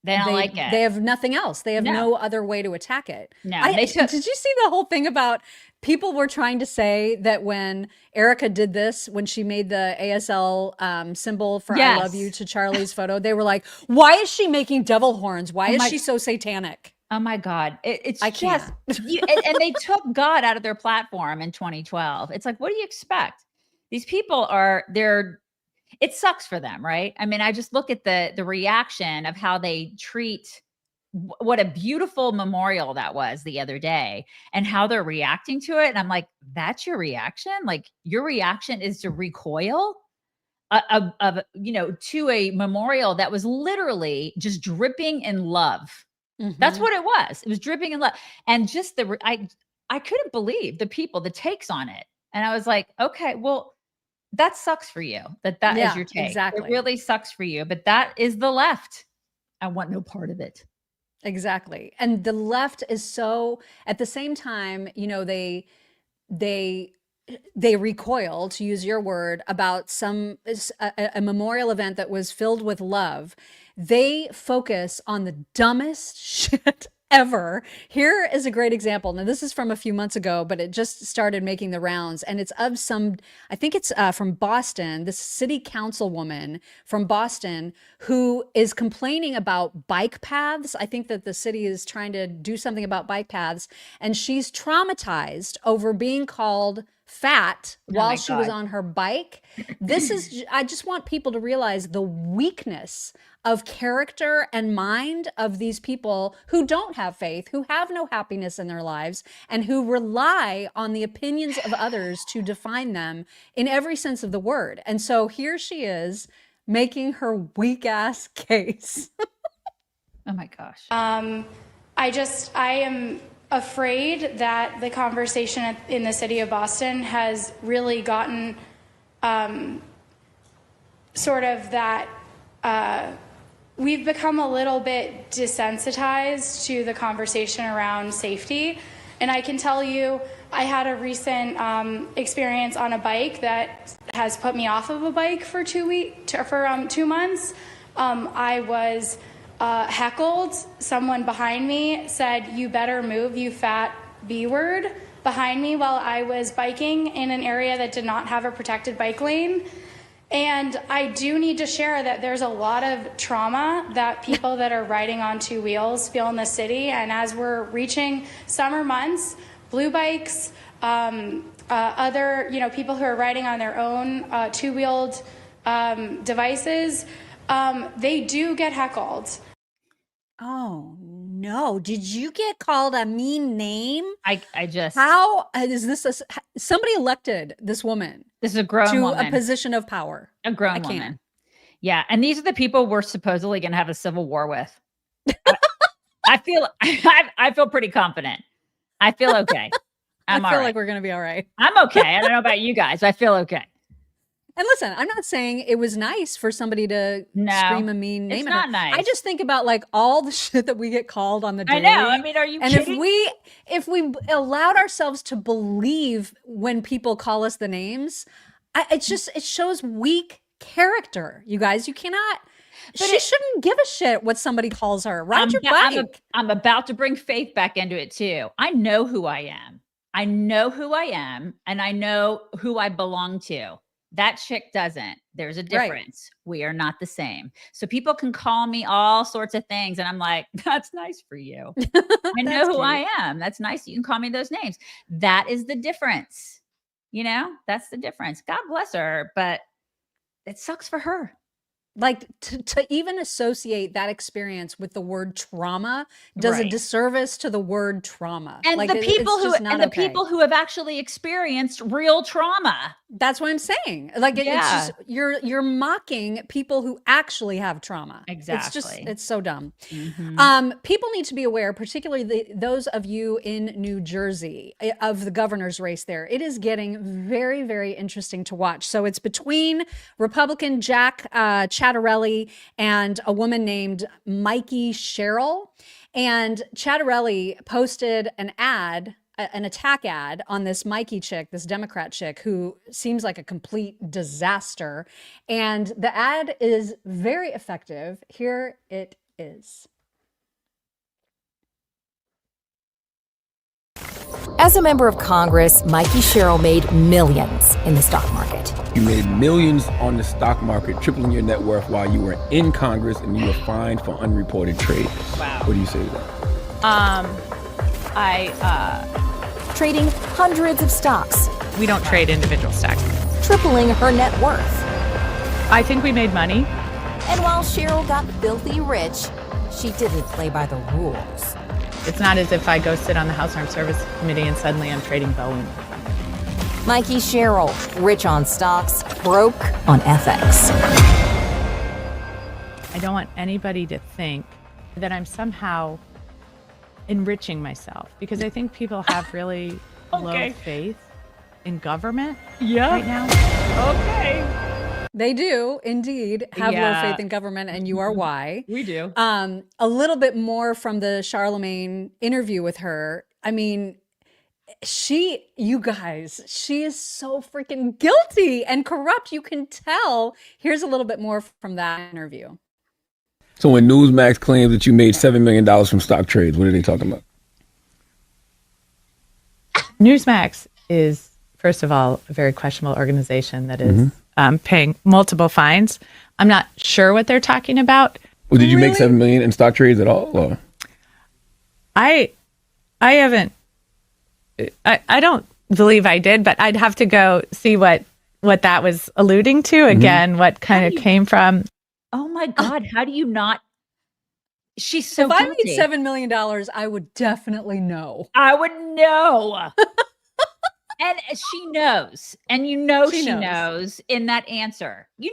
like it. They have nothing else. They have no other way to attack it. No. Did you see the whole thing about people were trying to say that when Erica did this, when she made the ASL symbol for I love you to Charlie's photo, they were like, why is she making devil horns? Why is she so satanic? Oh my God. I can't. And they took God out of their platform in 2012. It's like, what do you expect? These people it sucks for them, right? I mean, I just look at the reaction of how they treat what a beautiful memorial that was the other day and how they're reacting to it. And I'm like, that's your reaction? Like, your reaction is to recoil to a memorial that was literally just dripping in love. Mm-hmm. That's what it was. It was dripping in love. And just I couldn't believe the takes on it. And I was like, okay, well, that sucks for you. That is your take. Exactly. It really sucks for you, but that is the left. I want no part of it. Exactly. And the left is so, at the same time, they recoil, to use your word, about a memorial event that was filled with love. They focus on the dumbest shit ever. Here is a great example. Now, this is from a few months ago, but it just started making the rounds, and it's of I think it's from Boston, this city councilwoman from Boston who is complaining about bike paths. I think that the city is trying to do something about bike paths, and she's traumatized over being called fat while she was on her bike. I just want people to realize the weakness of character and mind of these people who don't have faith, who have no happiness in their lives, and who rely on the opinions of others to define them in every sense of the word. And so here she is making her weak ass case. Oh my gosh. I am afraid that the conversation in the city of Boston has really gotten sort of that we've become a little bit desensitized to the conversation around safety. And I can tell you, I had a recent experience on a bike that has put me off of a bike for 2 months. I was heckled. Someone behind me said, "You better move, you fat B word," behind me while I was biking in an area that did not have a protected bike lane. And I do need to share that there's a lot of trauma that people that are riding on two wheels feel in the city. And as we're reaching summer months, blue bikes, other people who are riding on their own two-wheeled devices, they do get heckled. Oh no! Did you get called a mean name? I just how is this? Somebody elected this woman. This is a grown woman. A position of power. A grown woman. Yeah, and these are the people we're supposedly going to have a civil war with. I feel pretty confident. I feel okay. I feel like we're going to be all right. I'm okay. I don't know about you guys. I feel okay. And listen, I'm not saying it was nice for somebody to scream a mean name. It's not nice. I just think about like all the shit that we get called on the daily. I know. I mean, are you kidding? And if we allowed ourselves to believe when people call us the names, it shows weak character. You guys, you cannot. She shouldn't give a shit what somebody calls her. Ride your bike. I'm about to bring faith back into it too. I know who I am. I know who I am, and I know who I belong to. That chick doesn't. There's a difference. Right. We are not the same. So people can call me all sorts of things. And I'm like, that's nice for you. I know who I am. That's nice. You can call me those names. That is the difference. That's the difference. God bless her. But it sucks for her. Like to even associate that experience with the word trauma does a disservice to the word trauma. And like the people who have actually experienced real trauma. That's what I'm saying. Like it's just you're mocking people who actually have trauma. Exactly. It's so dumb. Mm-hmm. People need to be aware, particularly those of you in New Jersey, of the governor's race there. It is getting very, very interesting to watch. So it's between Republican Jack Ciattarelli and a woman named Mikie Sherrill. And Ciattarelli posted an attack ad on this Mikie chick, this Democrat chick, who seems like a complete disaster. And the ad is very effective. Here it is. As a member of Congress, Mikie Sherrill made millions in the stock market. You made millions on the stock market, tripling your net worth while you were in Congress and you were fined for unreported trade. Wow. What do you say to that? Trading hundreds of stocks. We don't trade individual stocks. Tripling her net worth. I think we made money. And while Sherrill got filthy rich, she didn't play by the rules. It's not as if I go sit on the House Armed Services Committee and suddenly I'm trading Boeing. Mikie Sherrill, rich on stocks, broke on FX. I don't want anybody to think that I'm somehow enriching myself, because I think people have really low faith in government right now. Okay. They do indeed have low faith in government, and you are why. We do. A little bit more from the Charlamagne interview with her. I mean, you guys, she is so freaking guilty and corrupt. You can tell. Here's a little bit more from that interview. So when Newsmax claims that you made $7 million from stock trades, what are they talking about? Newsmax is, first of all, a very questionable organization that is paying multiple fines. I'm not sure what they're talking about. Well, did you make $7 million in stock trades at all? Or? I haven't. I don't believe I did, but I'd have to go see what that was alluding to. Again, what kind of came from. Oh my God, how do you not? She's so guilty. If I made $7 million, I would definitely know. I would know. And she knows. And she knows in that answer. She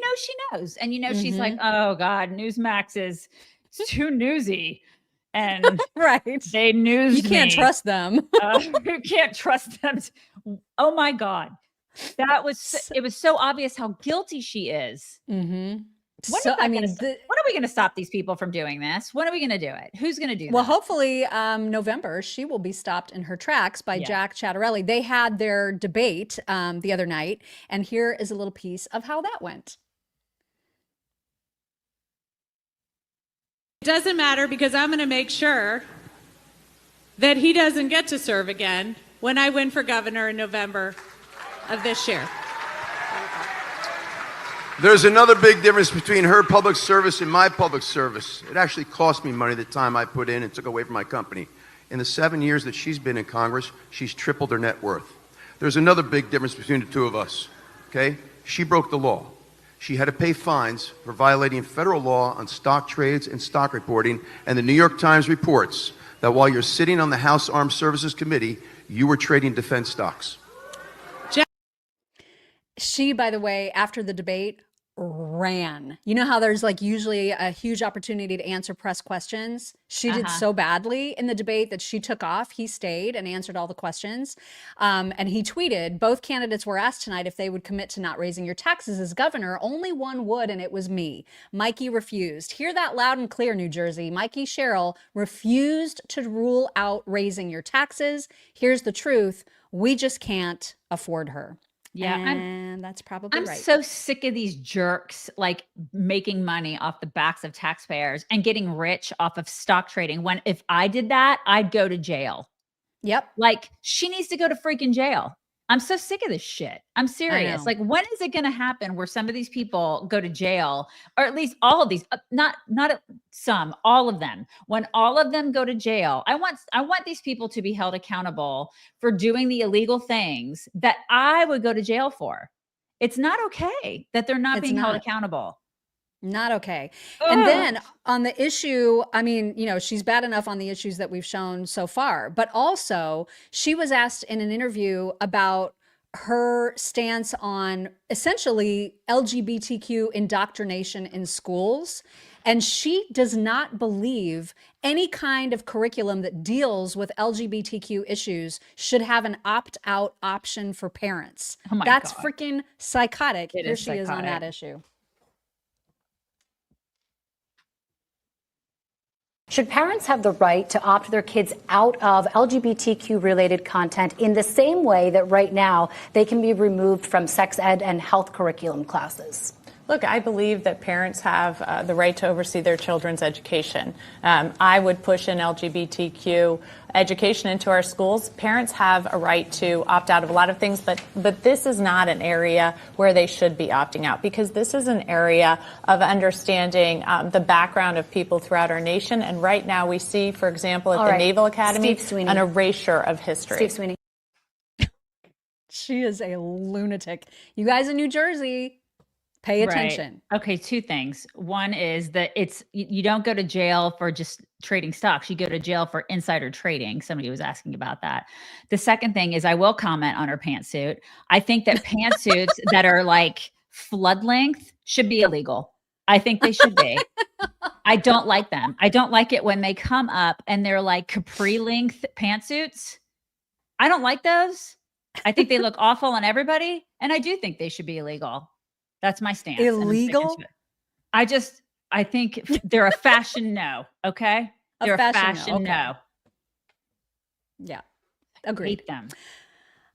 knows. And she's like, oh God, Newsmax is too newsy. And right. They news You can't trust them. You can't trust them. Oh my God. It was so obvious how guilty she is. Mm-hmm. When are we going to stop these people from doing this? When are we going to do it? Who's going to do that? Well, hopefully November, she will be stopped in her tracks by Jack Ciattarelli. They had their debate the other night, and here is a little piece of how that went. It doesn't matter because I'm going to make sure that he doesn't get to serve again when I win for governor in November of this year. There's another big difference between her public service and my public service. It actually cost me money the time I put in and took away from my company. In the 7 years that she's been in Congress, she's tripled her net worth. There's another big difference between the two of us, okay? She broke the law. She had to pay fines for violating federal law on stock trades and stock reporting, and the New York Times reports that while you're sitting on the House Armed Services Committee, you were trading defense stocks. She, by the way, after the debate, ran. You know how there's like usually a huge opportunity to answer press questions? She did so badly in the debate that she took off. He stayed and answered all the questions. And he tweeted, both candidates were asked tonight if they would commit to not raising your taxes as governor. Only one would, and it was me. Mikie refused. Hear that loud and clear, New Jersey. Mikie Sherrill refused to rule out raising your taxes. Here's the truth. We just can't afford her. Yeah, and that's probably right. I'm so sick of these jerks like making money off the backs of taxpayers and getting rich off of stock trading. When if I did that, I'd go to jail. Yep. Like she needs to go to freaking jail. I'm so sick of this shit. I'm serious. Like when is it going to happen where some of these people go to jail, or at least all of these, not some, all of them, when all of them go to jail, I want these people to be held accountable for doing the illegal things that I would go to jail for. It's not okay that they're not being held accountable. Not okay. And then on the issue, I mean, she's bad enough on the issues that we've shown so far, but also she was asked in an interview about her stance on essentially LGBTQ indoctrination in schools. And she does not believe any kind of curriculum that deals with LGBTQ issues should have an opt-out option for parents. Oh my That's God. Freaking psychotic. Here she is on psychotic. that issue. Should parents have the right to opt their kids out of LGBTQ-related content in the same way that right now they can be removed from sex ed and health curriculum classes? Look, I believe that parents have the right to oversee their children's education. I would push an LGBTQ education into our schools. Parents have a right to opt out of a lot of things, but this is not an area where they should be opting out, because this is an area of understanding the background of people throughout our nation. And right now we see, for example, at the Naval Academy, an erasure of history. Steve Sweeney. She is a lunatic. You guys in New Jersey, pay attention. Right. Okay, two things. One is that you don't go to jail for just trading stocks. You go to jail for insider trading. Somebody was asking about that. The second thing is I will comment on her pantsuit. I think that pantsuits that are like flood length should be illegal. I think they should be. I don't like them. I don't like it when they come up and they're like capri length pantsuits. I don't like those. I think they look awful on everybody. And I do think they should be illegal. That's my stance. Illegal? I think they're a fashion no. Okay. They're a fashion no. Yeah. Agreed. Hate them.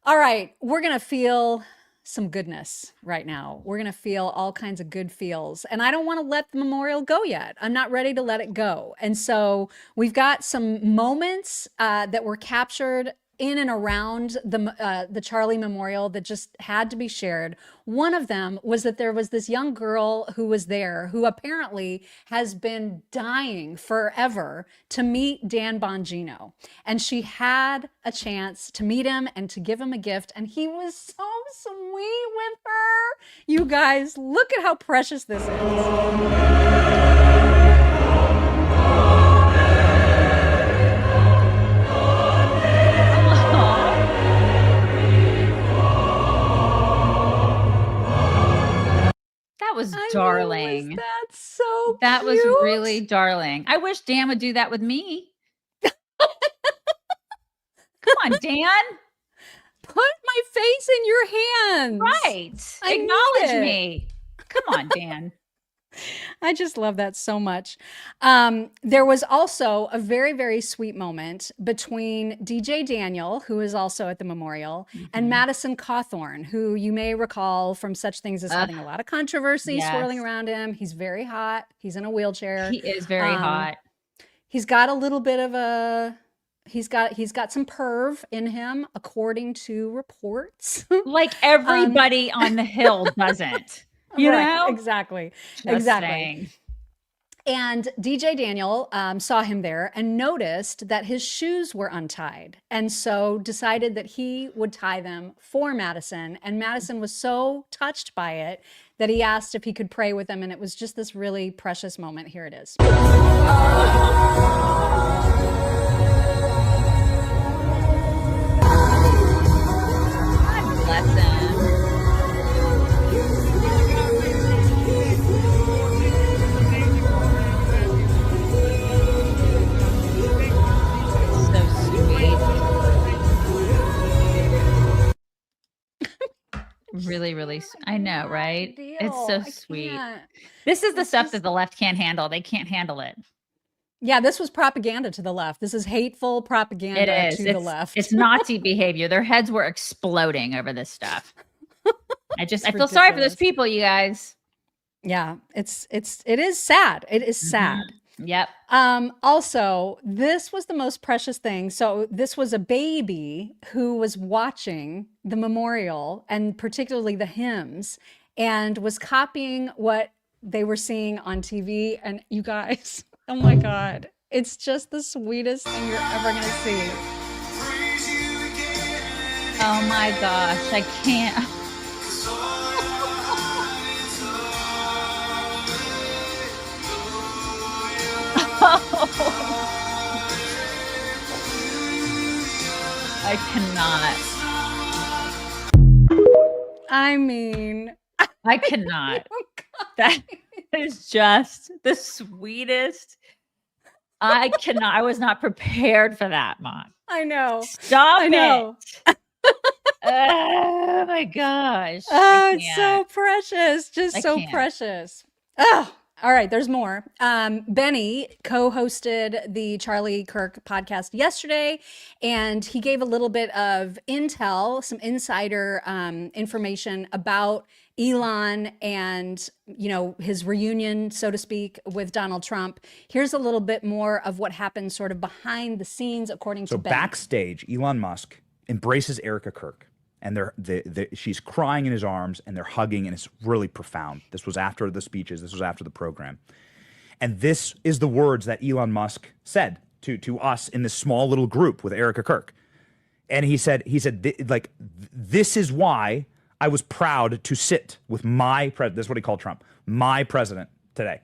All right. We're going to feel some goodness right now. We're going to feel all kinds of good feels. And I don't want to let the memorial go yet. I'm not ready to let it go. And so we've got some moments that were captured in and around the Charlie Memorial that just had to be shared. One of them was that there was this young girl who was there who apparently has been dying forever to meet Dan Bongino. And she had a chance to meet him and to give him a gift. And he was so sweet with her. You guys, look at how precious this is. was I mean, darling. was that so That was cute? really darling. I wish Dan would do that with me. Come on, Dan. Put my face in your hands. Right. I Acknowledge need it. me. Come on, Dan. I just love that so much. There was also a very, very sweet moment between DJ Daniel, who is also at the memorial, and Madison Cawthorn, who you may recall from such things as having a lot of controversy swirling around him. He's very hot. He's in a wheelchair. He is very hot. He's got a little bit of a he's got some perv in him, according to reports. Like everybody on the Hill doesn't. You know? Exactly. Just exactly. saying. And DJ Daniel saw him there and noticed that his shoes were untied, and so decided that he would tie them for Madison. And Madison was so touched by it that he asked if he could pray with him, and it was just this really precious moment. Here it is. God bless him. Really, really. I know, right? It's so sweet. This is the stuff that the left can't handle. They can't handle it. Yeah, this was propaganda to the left. This is hateful propaganda to the left. It's Nazi behavior. Their heads were exploding over this stuff. I feel sorry for those people, you guys. Yeah, it is sad. It is sad. Yep. Also, this was the most precious thing. So this was a baby who was watching the memorial, and particularly the hymns, and was copying what they were seeing on TV. And you guys, oh my God, it's just the sweetest thing you're ever going to see. Oh my gosh, I can't. I cannot. I mean, I cannot. That is just the sweetest. I cannot. I was not prepared for that, Mom. I know. Stop I know. it. Oh my gosh. Oh, it's so precious. Just so precious. Oh, all right. There's more. Benny co-hosted the Charlie Kirk podcast yesterday, and he gave a little bit of intel, some insider information about Elon and, you know, his reunion, so to speak, with Donald Trump. Here's a little bit more of what happened sort of behind the scenes, according to Benny. So backstage, Elon Musk embraces Erica Kirk. And she's crying in his arms, and they're hugging, and it's really profound. This was after the speeches. This was after the program. And this is the words that Elon Musk said to us in this small little group with Erica Kirk. And he said, this is why I was proud to sit with my president. This is what he called Trump, my president today.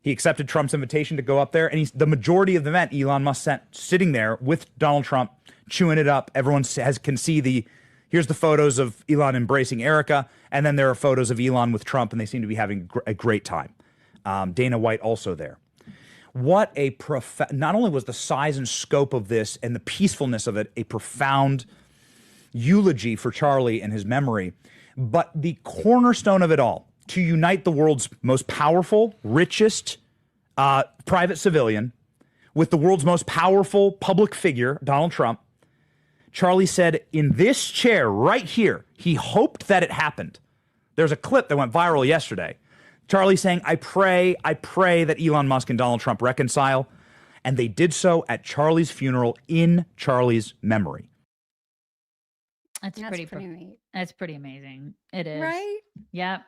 He accepted Trump's invitation to go up there, and the majority of the event Elon Musk sent sitting there with Donald Trump, chewing it up. Everyone can see here's the photos of Elon embracing Erica, and then there are photos of Elon with Trump, and they seem to be having a great time. Dana White also there. What not only was the size and scope of this and the peacefulness of it a profound eulogy for Charlie and his memory, but the cornerstone of it all, to unite the world's most powerful, richest private civilian with the world's most powerful public figure, Donald Trump. Charlie said in this chair right here, he hoped that it happened. There's a clip that went viral yesterday. Charlie saying, I pray that Elon Musk and Donald Trump reconcile. And they did so at Charlie's funeral in Charlie's memory. That's pretty neat. That's pretty amazing. It is. Right? Yep.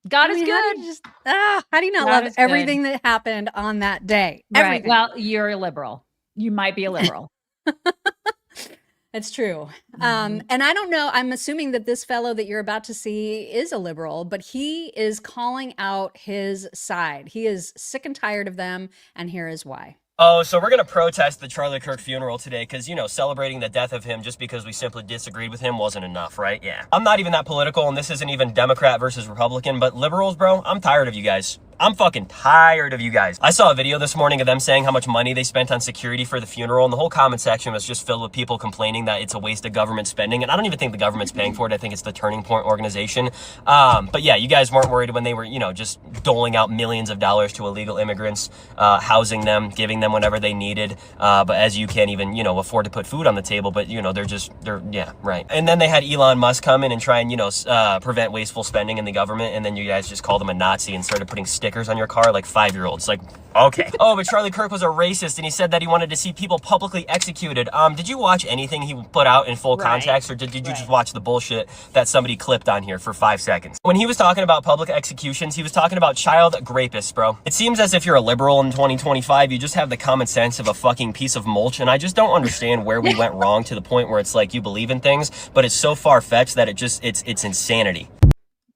God is good. How do you not love everything that happened on that day? Right. Well, you're a liberal. You might be a liberal. It's true. And I don't know. I'm assuming that this fellow that you're about to see is a liberal, but he is calling out his side. He is sick and tired of them. And here is why. Oh, so we're going to protest the Charlie Kirk funeral today because, you know, celebrating the death of him just because we simply disagreed with him wasn't enough, right? Yeah. I'm not even that political, and this isn't even Democrat versus Republican, but liberals, bro, I'm tired of you guys. I'm fucking tired of you guys. I saw a video this morning of them saying how much money they spent on security for the funeral, and the whole comment section was just filled with people complaining that it's a waste of government spending, and I don't even think the government's paying for it. I think it's the Turning Point organization. But yeah, you guys weren't worried when they were, you know, just doling out millions of dollars to illegal immigrants, housing them, giving them whatever they needed. But as you can't even, you know, afford to put food on the table, but, you know, yeah, right. And then they had Elon Musk come in and try and, you know, prevent wasteful spending in the government, and then you guys just called him a Nazi and started putting stickers on your car like 5-year-olds. Like, okay. Oh, but Charlie Kirk was a racist, and he said that he wanted to see people publicly executed. Did you watch anything he put out in full context, or did you just watch the bullshit that somebody clipped on here for 5 seconds? When he was talking about public executions, he was talking about child rapists, bro. It seems as if you're a liberal in 2025, you just have the common sense of a fucking piece of mulch, and I just don't understand where we went wrong to the point where it's like you believe in things, but it's so far-fetched that it's insanity.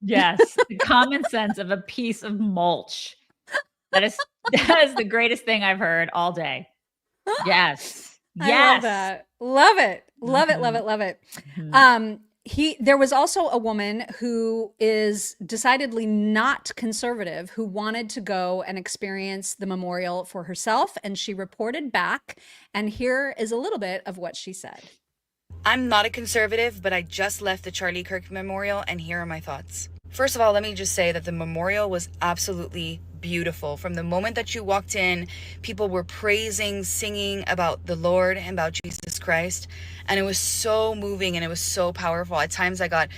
Yes, the common sense of a piece of mulch. That is the greatest thing I've heard all day. Yes. I love that. Love it. Love it. Love it. Love it. There was also a woman who is decidedly not conservative who wanted to go and experience the memorial for herself, and she reported back. And here is a little bit of what she said. I'm not a conservative, but I just left the Charlie Kirk memorial, and here are my thoughts. First of all, let me just say that the memorial was absolutely beautiful. From the moment that you walked in, people were praising, singing about the Lord and about Jesus Christ. And it was so moving and it was so powerful. At times I got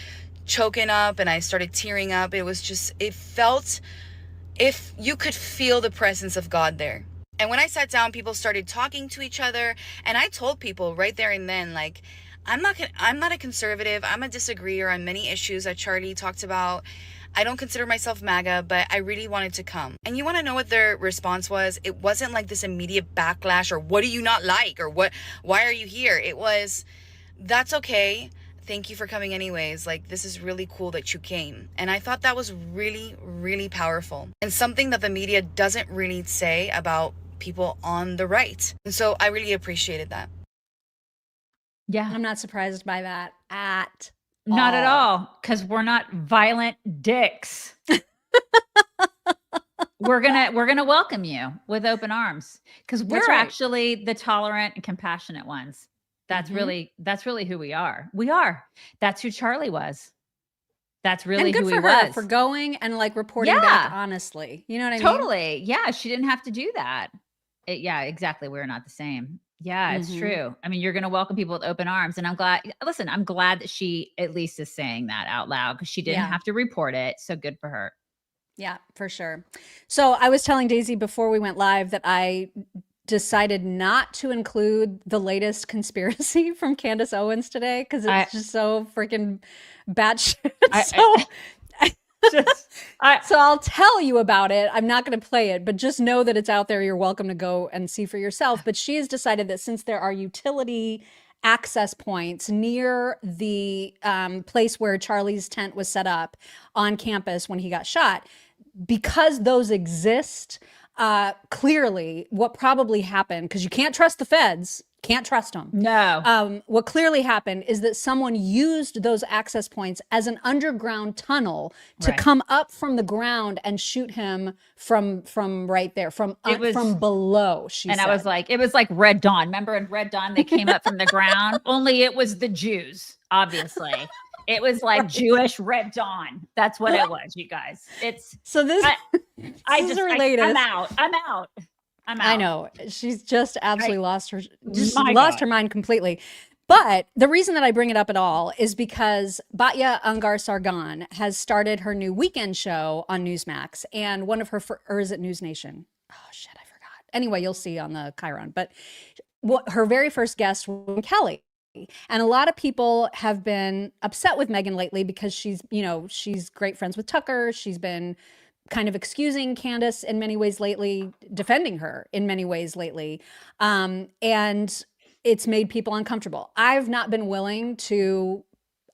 choking up and I started tearing up. It felt, if you could feel the presence of God there. And when I sat down, people started talking to each other. And I told people right there and then, like, I'm not a conservative. I'm a disagreeer on many issues that Charlie talked about. I don't consider myself MAGA, but I really wanted to come. And you want to know what their response was? It wasn't like this immediate backlash or what do you not like or why are you here? It was, that's okay. Thank you for coming anyways. Like, this is really cool that you came. And I thought that was really, really powerful and something that the media doesn't really say about people on the right. And so I really appreciated that. Yeah. I'm not surprised by that at Not at all, because we're not violent dicks. We're gonna welcome you with open arms because we're actually the tolerant and compassionate ones. That's really who we are. We are. That's who Charlie was. That's really who he was. For going and like reporting back honestly. You know what I mean? Totally. Yeah, she didn't have to do that. Yeah, exactly. We're not the same. Yeah, it's true. I mean, you're going to welcome people with open arms. And I'm glad that she at least is saying that out loud because she didn't have to report it. So good for her. Yeah, for sure. So I was telling Daisy before we went live that I decided not to include the latest conspiracy from Candace Owens today because it's just so freaking batshit. So I'll tell you about it. I'm not going to play it, but just know that it's out there. You're welcome to go and see for yourself. But she has decided that since there are utility access points near the place where Charlie's tent was set up on campus when he got shot, because those exist, clearly what probably happened, because you can't trust the feds, can't trust them. No. What clearly happened is that someone used those access points as an underground tunnel to come up from the ground and shoot him from right there, from below. She said. I was like, it was like Red Dawn. Remember in Red Dawn, they came up from the ground, only it was the Jews, obviously. It was like Jewish Red Dawn. That's what it was, you guys. It's so this. I'm out. I know. She's just absolutely lost her mind completely. But the reason that I bring it up at all is because Batya Ungar-Sargon has started her new weekend show on Newsmax, and one of her, or is it News Nation? Oh shit, I forgot. Anyway, you'll see on the Chiron. But her very first guest was Kelly. And a lot of people have been upset with Megyn lately because she's great friends with Tucker. She's been kind of excusing Candace in many ways lately, defending her in many ways lately. And it's made people uncomfortable. I've not been willing to,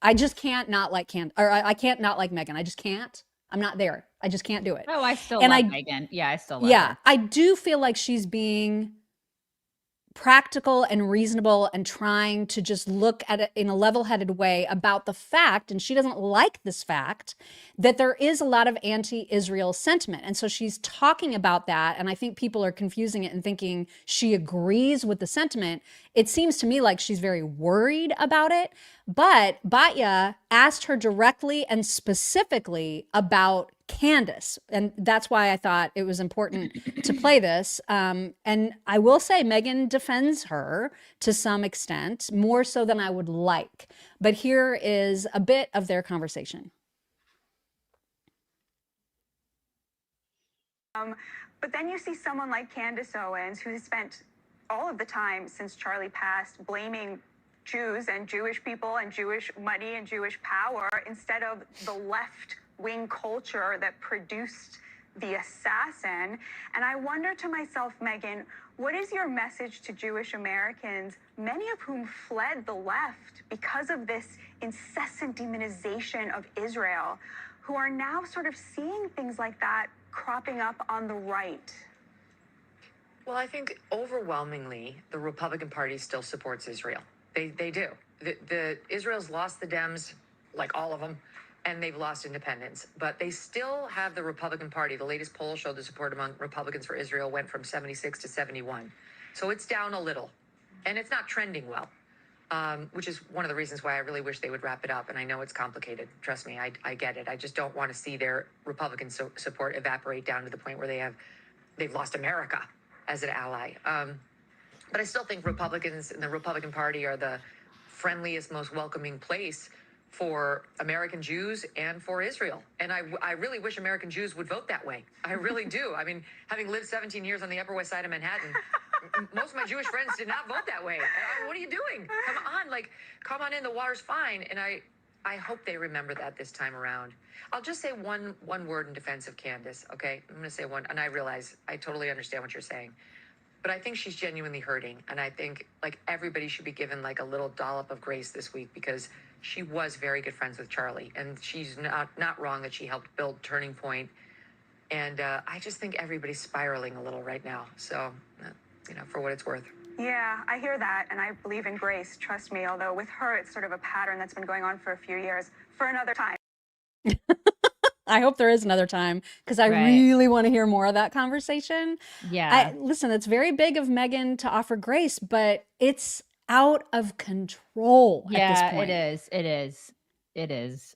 I just can't not like I can't not like Megyn. I just can't. I'm not there. I just can't do it. Oh, I still love Megyn. Yeah, I still love her. I do feel like she's being practical and reasonable and trying to just look at it in a level-headed way about the fact, and she doesn't like this fact, that there is a lot of anti-Israel sentiment. And so she's talking about that, and I think people are confusing it and thinking she agrees with the sentiment. It seems to me like she's very worried about it, but Batya asked her directly and specifically about Candace. And that's why I thought it was important to play this. And I will say Megyn defends her to some extent, more so than I would like. But here is a bit of their conversation. But then you see someone like Candace Owens, who has spent all of the time since Charlie passed blaming Jews and Jewish people and Jewish money and Jewish power instead of the left-wing culture that produced the assassin. And I wonder to myself, Megyn, what is your message to Jewish Americans, many of whom fled the left because of this incessant demonization of Israel, who are now sort of seeing things like that cropping up on the right? Well, I think overwhelmingly the Republican Party still supports Israel. They do. Israel's lost the Dems, like all of them, and they've lost independence. But they still have the Republican Party. The latest poll showed the support among Republicans for Israel went from 76 to 71. So it's down a little, and it's not trending well, which is one of the reasons why I really wish they would wrap it up. And I know it's complicated. Trust me, I get it. I just don't want to see their Republican support evaporate down to the point where they've lost America as an ally. But I still think Republicans and the Republican Party are the friendliest, most welcoming place for American Jews and for Israel. And I really wish American Jews would vote that way. I really do. I mean, having lived 17 years on the Upper West Side of Manhattan, most of my Jewish friends did not vote that way. What are you doing? Come on in, the water's fine. And I hope they remember that this time around. I'll just say one word in defense of Candace, okay? I'm going to say one, and I realize I totally understand what you're saying. But I think she's genuinely hurting. And I think like everybody should be given like a little dollop of grace this week because she was very good friends with Charlie. And she's not wrong that she helped build Turning Point. And I just think everybody's spiraling a little right now. So, for what it's worth. Yeah, I hear that. And I believe in grace, trust me. Although with her, it's sort of a pattern that's been going on for a few years. For another time. I hope there is another time because I really want to hear more of that conversation. Yeah. Listen, it's very big of Megyn to offer grace, but it's out of control at this point. It is.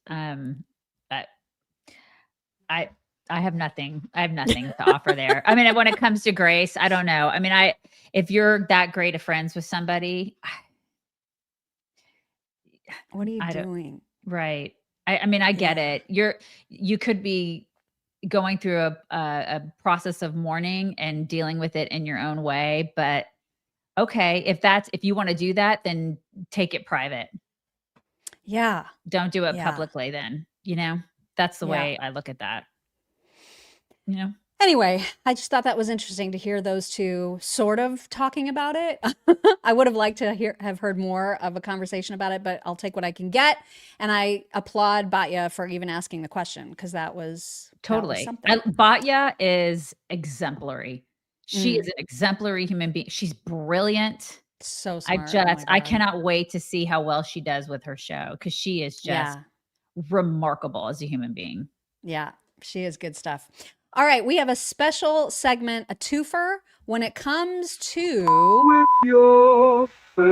I have nothing. I have nothing to offer there. I mean, when it comes to grace, I don't know. I mean, if you're that great of friends with somebody, what are you doing? Right. I mean, I get it. You could be going through a process of mourning and dealing with it in your own way, but okay, if you want to do that, then take it private. Yeah. Don't do it publicly then, that's the way I look at that. Anyway, I just thought that was interesting to hear those two sort of talking about it. I would have liked to have heard more of a conversation about it, but I'll take what I can get. And I applaud Batya for even asking the question because that was totally something. Batya is exemplary. She is an exemplary human being. She's brilliant. So smart. I cannot wait to see how well she does with her show because she is just remarkable as a human being. Yeah, she is good stuff. All right, we have a special segment, a twofer, when it comes to... With your face.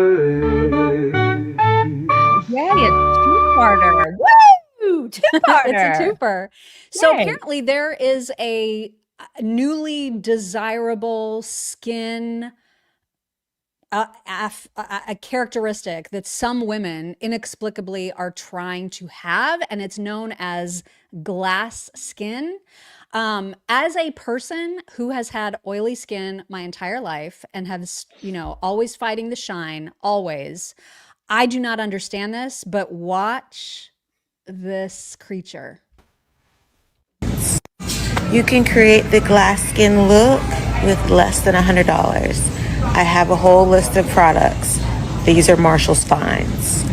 Yay, a two-parter. Woo! Two-parter. It's a twofer. So apparently there is a newly desirable skin a characteristic that some women inexplicably are trying to have, and it's known as glass skin. As a person who has had oily skin my entire life and has, always fighting the shine, always, I do not understand this, but watch this creature. You can create the glass skin look with less than $100. I have a whole list of products. These are Marshall's finds.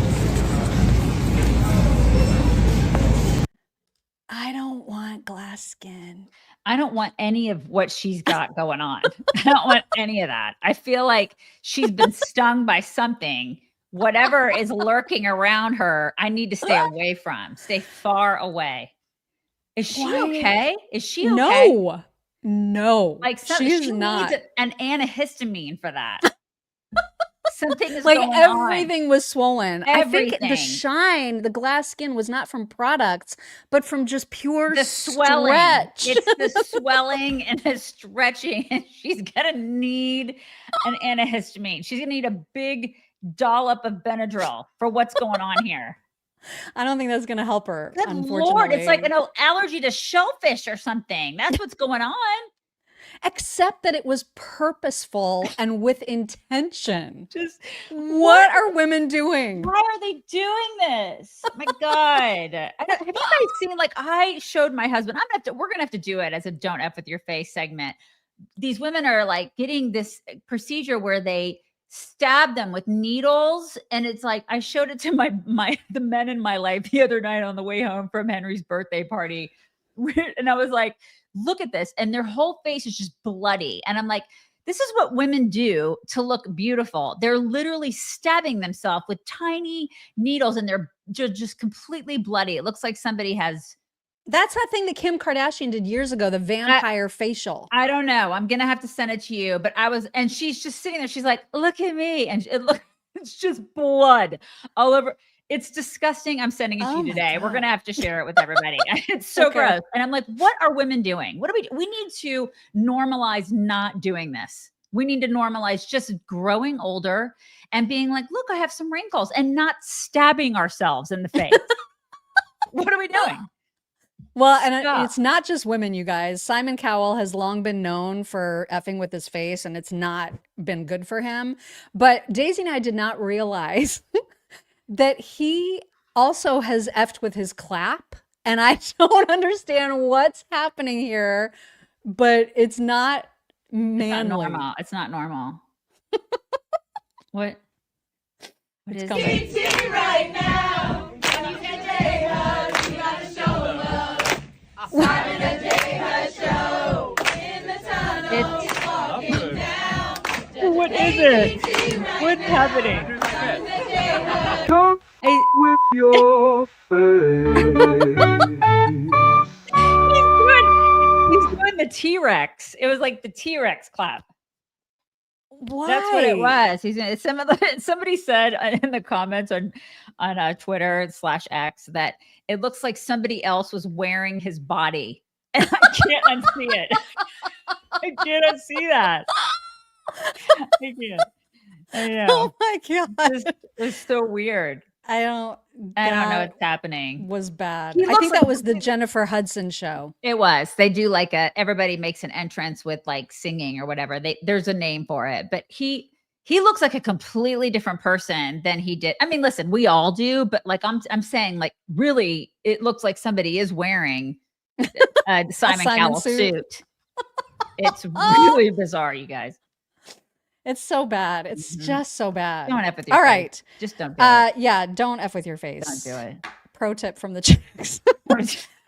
I don't want want glass skin. I don't want any of what she's got going on. I don't want any of that. I feel like she's been stung by something. Whatever is lurking around her, I need to stay away from. Stay far away. Is she okay? Is she okay? No. Like she's she not. needs an antihistamine for that. Something is Like going everything on. was swollen. I think the Everything. shine, the glass skin was not from products, but from just pure The swelling. stretch. It's the swelling and the stretching. And she's gonna need an antihistamine. She's gonna need a big dollop of Benadryl for what's going on here. I don't think that's going to help her. Good unfortunately, Lord, it's like an allergy to shellfish or something. That's what's going on. Except that it was purposeful and with intention. Just what are women doing? Why are they doing this? My God. Have you guys seen, like, I showed my husband, we're going to have to do it as a don't F with your face segment. These women are like getting this procedure where they stab them with needles. And it's like, I showed it to the men in my life the other night on the way home from Henry's birthday party. And I was like, look at this. And their whole face is just bloody. And I'm like, this is what women do to look beautiful. They're literally stabbing themselves with tiny needles and they're just completely bloody. It looks like somebody has. That's that thing that Kim Kardashian did years ago, the vampire facial. I don't know. I'm going to have to send it to you. But and she's just sitting there. She's like, look at me. And it's just blood all over. It's disgusting. I'm sending it to you today. We're going to have to share it with everybody. It's so gross. And I'm like, what are women doing? What do we need to normalize not doing this. We need to normalize just growing older and being like, look, I have some wrinkles and not stabbing ourselves in the face. What are we doing? Well, and it's not just women, you guys. Simon Cowell has long been known for effing with his face, and it's not been good for him. But Daisy and I did not realize that he also has effed with his clap. And I don't understand what's happening here, but it's not manly. It's not normal. What is it? Right now. When you can date us, you gotta show them love. Simon and Jay has show in the tunnel. He's walking down. What is it? What's happening? Come with your face. He's doing the T-Rex. It was like the T-Rex clap. Why? That's what it was. Somebody said in the comments on Twitter /X that it looks like somebody else was wearing his body. And I can't unsee it. I can't unsee that. I can't. I know. Oh my God. It's so weird. I don't know what's happening. Was bad. I think that was the Jennifer Hudson show. It was. They do like everybody makes an entrance with like singing or whatever. There's a name for it, but he looks like a completely different person than he did. I mean, listen, we all do, but like I'm saying, like really, it looks like somebody is wearing a Simon Cowell suit. It's really bizarre, you guys. It's so bad. It's just so bad. Don't F with your face. All All right. right. Just don't do it. Yeah, don't F with your face. Don't do it. Pro tip from the chicks.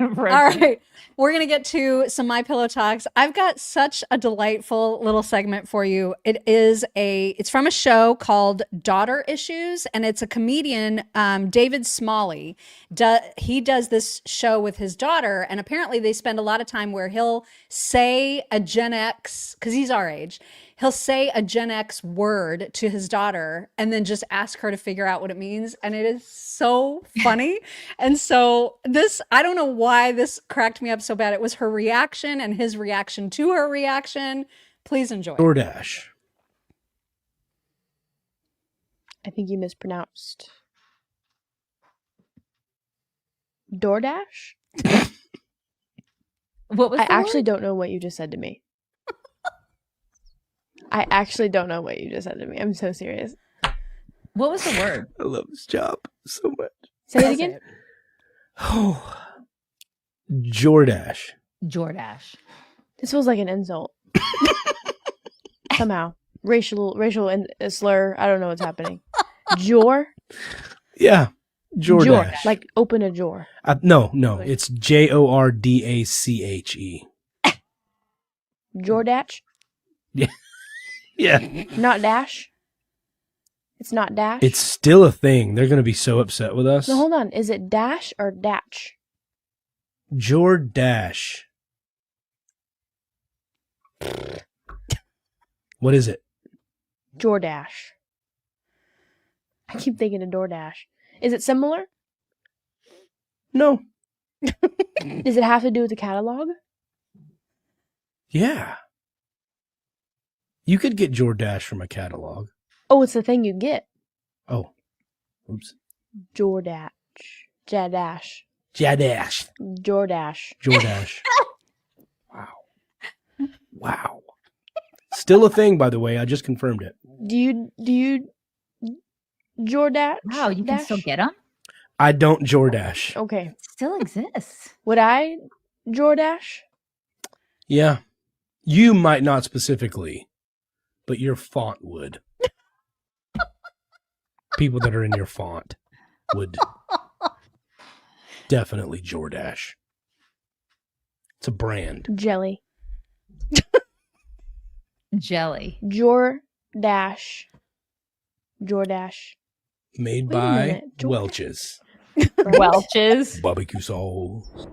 All right. We're going to get to some My Pillow Talks. I've got such a delightful little segment for you. It's from a show called Daughter Issues, and it's a comedian, David Smalley. He does this show with his daughter, and apparently they spend a lot of time where he'll say a Gen X, because he's our age, he'll say a Gen X word to his daughter and then just ask her to figure out what it means. And it is so funny. And so I don't know why this cracked me up so bad. It was her reaction and his reaction to her reaction. Please enjoy. DoorDash. I think you mispronounced. DoorDash? What was I actually don't know what you just said to me. I actually don't know what you just said to me. I'm so serious. What was the word? I love this job so much. Say it again. Oh, Jordash. Jordash. This feels like an insult. Somehow. Racial and slur. I don't know what's happening. Jor? Yeah. Jordache. Like open a drawer. No, it's Jordache. Jordache? Yeah. Yeah. Not dash? It's not dash? It's still a thing. They're going to be so upset with us. No, hold on. Is it dash or datch? Jordache. What is it? Jordache. I keep thinking of DoorDash. Is it similar? No. Does it have to do with the catalog? Yeah. You could get Jordache from a catalog. Oh, it's the thing you get. Oh. Oops. Jordache. Jadash. Jadash. Jordache. Jordache. Wow. Still a thing, by the way. I just confirmed it. Do you Jordache? Wow, you can still get them? I don't Jordache. Okay. Still exists. Would I Jordache? Yeah. You might not specifically, but your font would. People that are in your font would definitely Jordache. It's a brand. Jelly. Jelly. Jordache. Jordache. Made Wait a by minute. Welch's. Welch's. Barbecue sauce.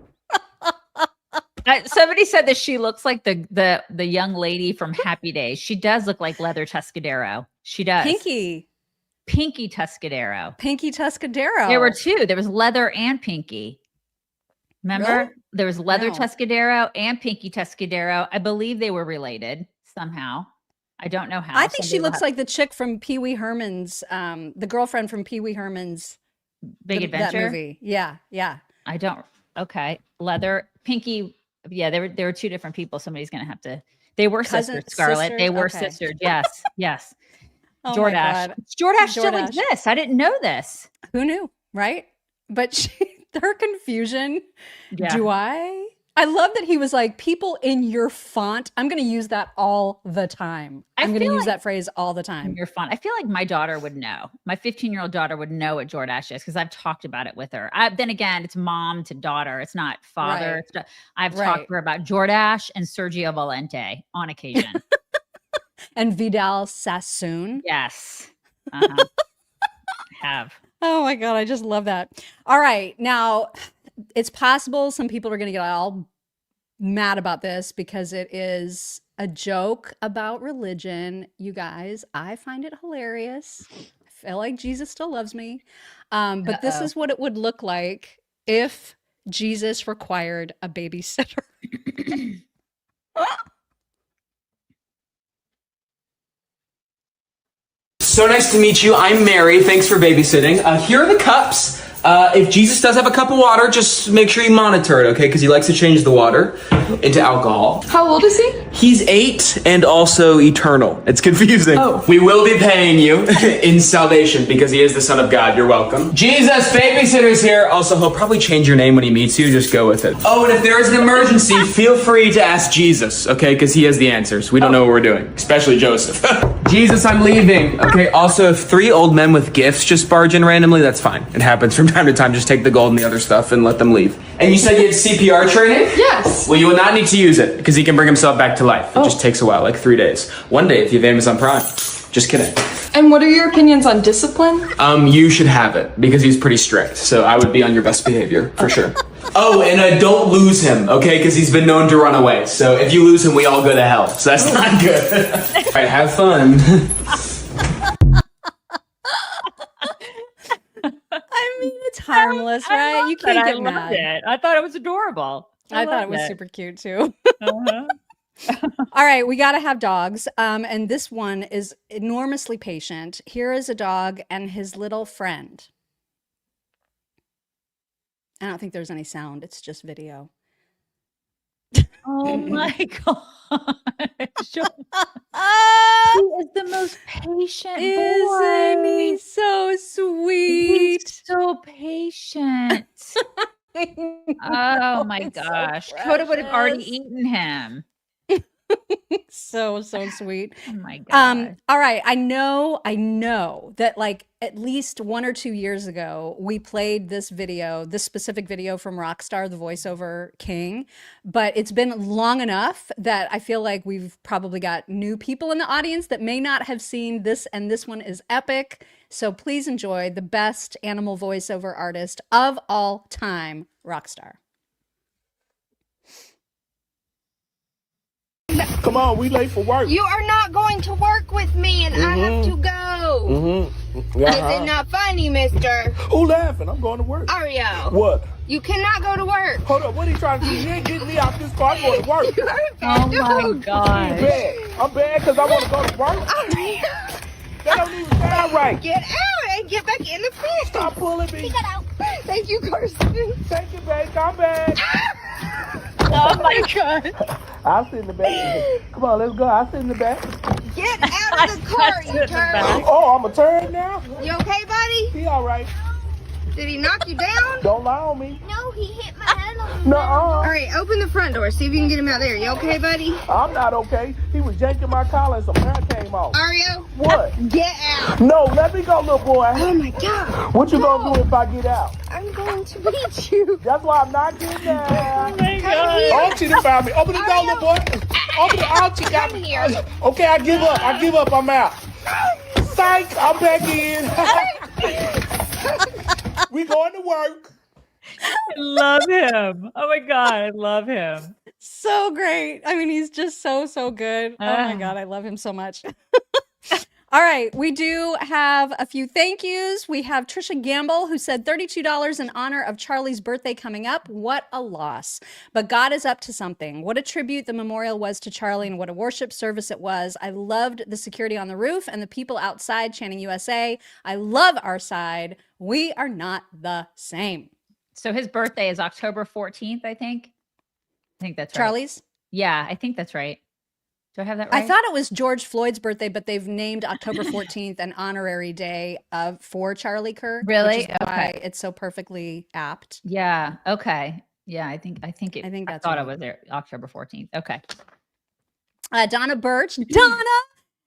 Somebody said that she looks like the young lady from Happy Days. She does look like Leather Tuscadero. She does. Pinky Tuscadero. Pinky Tuscadero. There were two. There was Leather and Pinky. Remember? Really? There was Leather No. Tuscadero and Pinky Tuscadero. I believe they were related somehow. I don't know how. I think she Somebody will looks have- like the chick from Pee Wee Herman's, the girlfriend from Pee Wee Herman's Big Adventure. That movie. Yeah, yeah. I don't. Okay, Leather, Pinky. Yeah, there were two different people. Somebody's gonna have to. They were sisters, Scarlett. They were Okay. sisters. Yes, yes. Oh my Jordache. God. Jordache still Jordache. exists. I didn't know this. Who knew, right? But her confusion. Yeah. Do I love that he was like, people in your font. I'm going to use that all the time. I'm going to feel use like- that phrase all the time. You're fun. I feel like my daughter would know. My 15-year-old daughter would know what Jordache is because I've talked about it with her. Then again, it's mom to daughter. It's not father. Right. It's not- I've Right. talked to her about Jordache and Sergio Valente on occasion. And Vidal Sassoon. Yes. Uh-huh. Have. Oh my God, I just love that. All right. Now, it's possible some people are going to get all mad about this because it is a joke about religion. You guys, I find it hilarious. I feel like Jesus still loves me. But this is what it would look like if Jesus required a babysitter. So nice to meet you. I'm Mary. Thanks for babysitting. Here are the cups. If Jesus does have a cup of water, just make sure you monitor it, okay? Because he likes to change the water into alcohol. How old is he? He's 8 and also eternal. It's confusing. Oh. We will be paying you in salvation because he is the Son of God. You're welcome. Jesus, babysitter's here. Also, he'll probably change your name when he meets you. Just go with it. Oh, and if there is an emergency, feel free to ask Jesus, okay? Because he has the answers. We don't know what we're doing, especially Joseph. Jesus, I'm leaving. Okay, also, if 3 old men with gifts just barge in randomly, that's fine. It happens from time to time. Just take the gold and the other stuff and let them leave. And you said you had CPR training? Yes. Well, you will not need to use it because he can bring himself back to life. It just takes a while, like 3 days. 1 day if you have Amazon Prime. Just kidding. And what are your opinions on discipline? You should have it because he's pretty strict. So I would be on your best behavior for sure. Oh, and don't lose him, okay? Because he's been known to run away. So if you lose him, we all go to hell. So that's not good. All right, have fun. I mean, it's harmless, right? You can't get mad. I thought it was adorable. I thought it was super cute too. All right, we got to have dogs. And this one is enormously patient. Here is a dog and his little friend. I don't think there's any sound. It's just video. Oh my God. He is the most patient boy. Isn't he so sweet? He's so patient. Oh my It's so gosh. Coda would have already precious. eaten him. So sweet. Oh my God. All right. I know that like at least 1 or 2 years ago, we played this specific video from Rockstar, the voiceover king, but it's been long enough that I feel like we've probably got new people in the audience that may not have seen this, and this one is epic. So please enjoy the best animal voiceover artist of all time, Rockstar. Come on, we late for work. You are not going to work with me, and I have to go. Is it not funny, mister? Who laughing? I'm going to work. Ario. What? You cannot go to work. Hold up, what are you trying to do? You ain't getting me out this car. I'm going to work. You are a bad dog. I'm bad. I'm bad because I want to go to work. That don't even sound right. Get out and get back in the fish. Stop pulling me. Get out. Thank you, Carson. Thank you, babe. Come back. Oh my God. I'll sit in the back. Come on, let's go. I'll sit in the back. Get out of the car, you turd. Oh, I'm a turd now? You okay, buddy? He all right. Did he knock you down? Don't lie on me. No, he hit my head on the No. All right, open the front door. See if you can get him out there. You okay, buddy? I'm not okay. He was yanking my collar and some hair came off. Ario? What? Get out. No, let me go, little boy. Oh my God. What you gonna do if I get out? I'm going to beat you. That's why I'm not getting out. Oh my God. Auntie done found me. Open the door, little boy. Open the Auntie got me. Okay, I give up. I give up. I'm out. Psych, I'm back in. We going to work. I love him. Oh my God, I love him. So great. I mean, he's just so good. Oh my God, I love him so much. All right, we do have a few thank yous. We have Trisha Gamble, who said $32 in honor of Charlie's birthday coming up. What a loss. But God is up to something. What a tribute the memorial was to Charlie, and what a worship service it was. I loved the security on the roof and the people outside chanting USA. I love our side. We are not the same. So his birthday is October 14th, I think. I think that's right. Charlie's? Yeah, I think that's right. Do I have that right? I thought it was George Floyd's birthday, but they've named October 14th an honorary day for Charlie Kirk. Really? Which is why it's so perfectly apt. Yeah. Okay. Yeah, I think that's I thought it was there October 14th. Okay. Donna Birch. Donna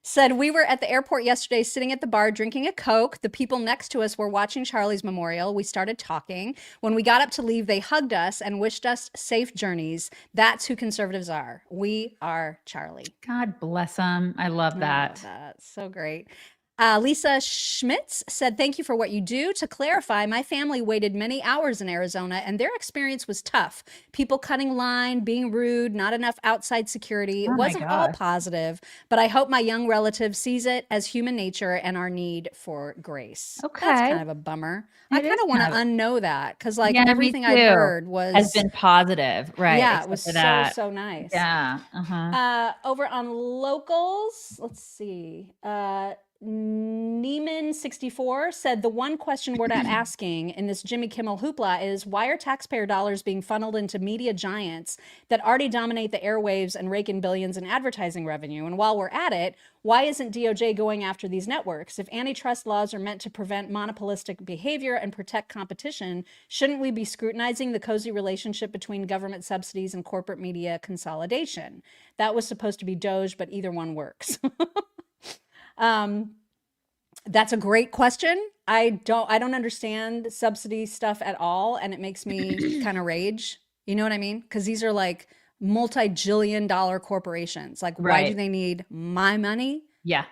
said, we were at the airport yesterday sitting at the bar drinking a Coke. The people next to us were watching Charlie's memorial. We started talking. When we got up to leave, they hugged us and wished us safe journeys. That's who conservatives are. We are Charlie. God bless them. I love that. I love that. So great. Lisa Schmitz said, thank you for what you do. To clarify, my family waited many hours in Arizona and their experience was tough. People cutting line, being rude, not enough outside security. It wasn't all positive, but I hope my young relative sees it as human nature and our need for grace. Okay. That's kind of a bummer. I kind of want to unknow that because like everything I heard has been positive. Right. Yeah, it was so nice. Yeah. Over on locals, let's see. Neiman64 said the one question we're not asking in this Jimmy Kimmel hoopla is why are taxpayer dollars being funneled into media giants that already dominate the airwaves and rake in billions in advertising revenue? And while we're at it, why isn't DOJ going after these networks? If antitrust laws are meant to prevent monopolistic behavior and protect competition, shouldn't we be scrutinizing the cozy relationship between government subsidies and corporate media consolidation? That was supposed to be Doge, but either one works. That's a great question. I don't understand subsidy stuff at all. And it makes me kind of rage. You know what I mean? Because these are like multi-jillion-dollar corporations. Like, why do they need my money? Yeah.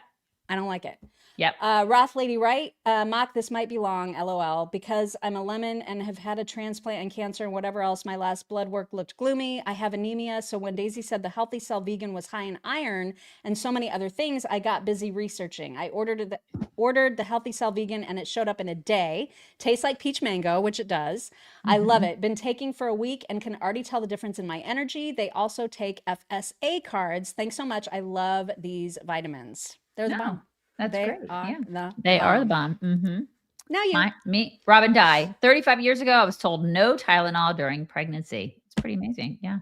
I don't like it. Yep. Roth Lady Wright, Mock, this might be long, LOL, because I'm a lemon and have had a transplant and cancer and whatever else. My last blood work looked gloomy. I have anemia. So when Daisy said the HealthyCell vegan was high in iron and so many other things, I got busy researching. I ordered the HealthyCell vegan and it showed up in a day. Tastes like peach mango, which it does. I love it. Been taking for a week and can already tell the difference in my energy. They also take FSA cards. Thanks so much. I love these vitamins. They're the bomb. That's they great. Are They are the bomb. Mm-hmm. Now you. Me, Robin Dye. 35 years ago, I was told no Tylenol during pregnancy. It's pretty amazing. Yeah.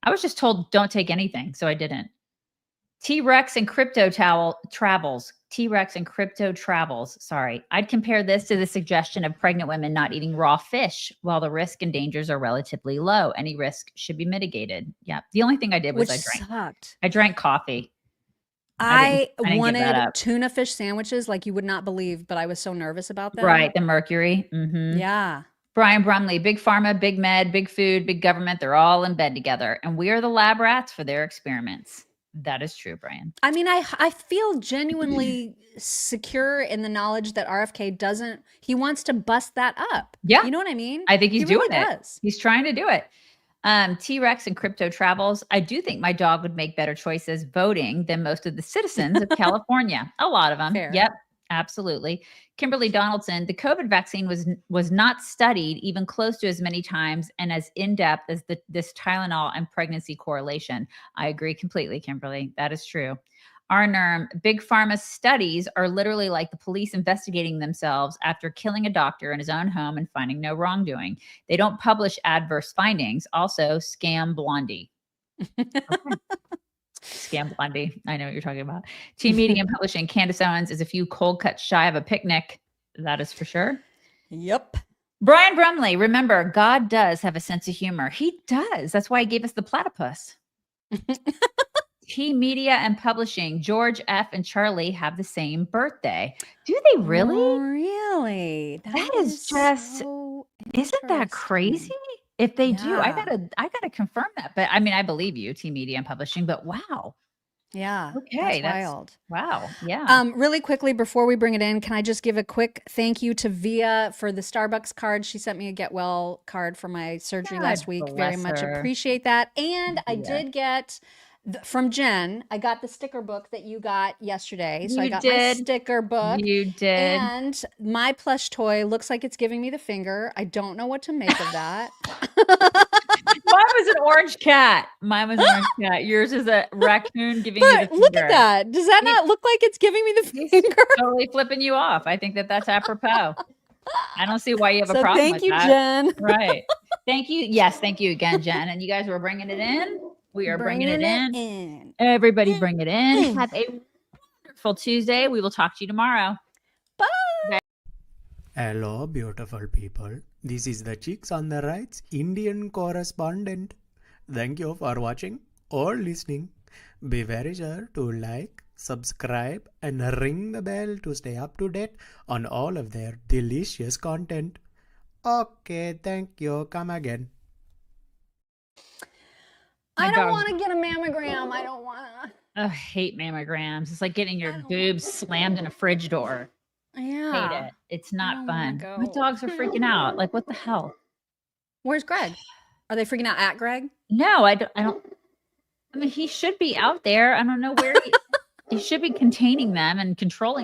I was just told don't take anything, so I didn't. T-Rex and crypto travels. T-Rex and crypto travels. Sorry. I'd compare this to the suggestion of pregnant women not eating raw fish. While the risk and dangers are relatively low, any risk should be mitigated. Yeah. The only thing I did was I drank coffee. I didn't give that wanted up. tuna fish sandwiches like you would not believe, but I was so nervous about them. Right. The mercury. Mhm. Yeah. Brian Brumley, big pharma, big med, big food, big government. They're all in bed together. And we are the lab rats for their experiments. That is true, Brian. I mean, I feel genuinely secure in the knowledge that RFK he wants to bust that up. Yeah. You know what I mean? I think he's He doing really it. does. He's trying to do it. T-Rex and crypto travels. I do think my dog would make better choices voting than most of the citizens of California. A lot of them. Fair. Yep, absolutely. Kimberly Donaldson, the COVID vaccine was not studied even close to as many times and as in-depth as this Tylenol and pregnancy correlation. I agree completely, Kimberly. That is true. Arnerm, big pharma studies are literally like the police investigating themselves after killing a doctor in his own home and finding no wrongdoing. They don't publish adverse findings. Also, scam Blondie. Okay. Scam Blondie. I know what you're talking about. Team Media and Publishing. Candace Owens is a few cold cuts shy of a picnic. That is for sure. Yep. Brian Brumley, remember, God does have a sense of humor. He does. That's why he gave us the platypus. Team Media and Publishing, George F. and Charlie have the same birthday. Do they really? Oh, really? That is just, isn't that crazy? If they do, I gotta confirm that. But I mean, I believe you, Team Media and Publishing, but wow. Yeah. Okay. That's wild. Wow. Yeah. Really quickly before we bring it in, can I just give a quick thank you to Via for the Starbucks card? She sent me a get well card for my surgery last week. Very much appreciate that. And I did get from Jen, I got the sticker book that you got yesterday. So I got my sticker book. You did. And my plush toy looks like it's giving me the finger. I don't know what to make of that. Mine was an orange cat. Yours is a raccoon giving you the finger. Look at that. Does that not look like it's giving me the finger? Totally flipping you off. I think that's apropos. I don't see why you have a problem thank with you, that. Jen. Right. Thank you. Yes, thank you again, Jen. And you guys were bringing it in. We are bringing it in. Everybody bring it in. Have a wonderful Tuesday. We will talk to you tomorrow. Bye. Hello, beautiful people. This is the Chicks on the Right's Indian correspondent. Thank you for watching or listening. Be very sure to like, subscribe, and ring the bell to stay up to date on all of their delicious content. Okay, thank you. Come again. I don't want to get a mammogram. I don't want to. I hate mammograms. It's like getting your boobs slammed in a fridge door. Yeah. Hate it. It's not fun. My dogs are freaking out. Like, what the hell? Where's Greg? Are they freaking out at Greg? No, I don't. I mean, he should be out there. I don't know where he should be containing them and controlling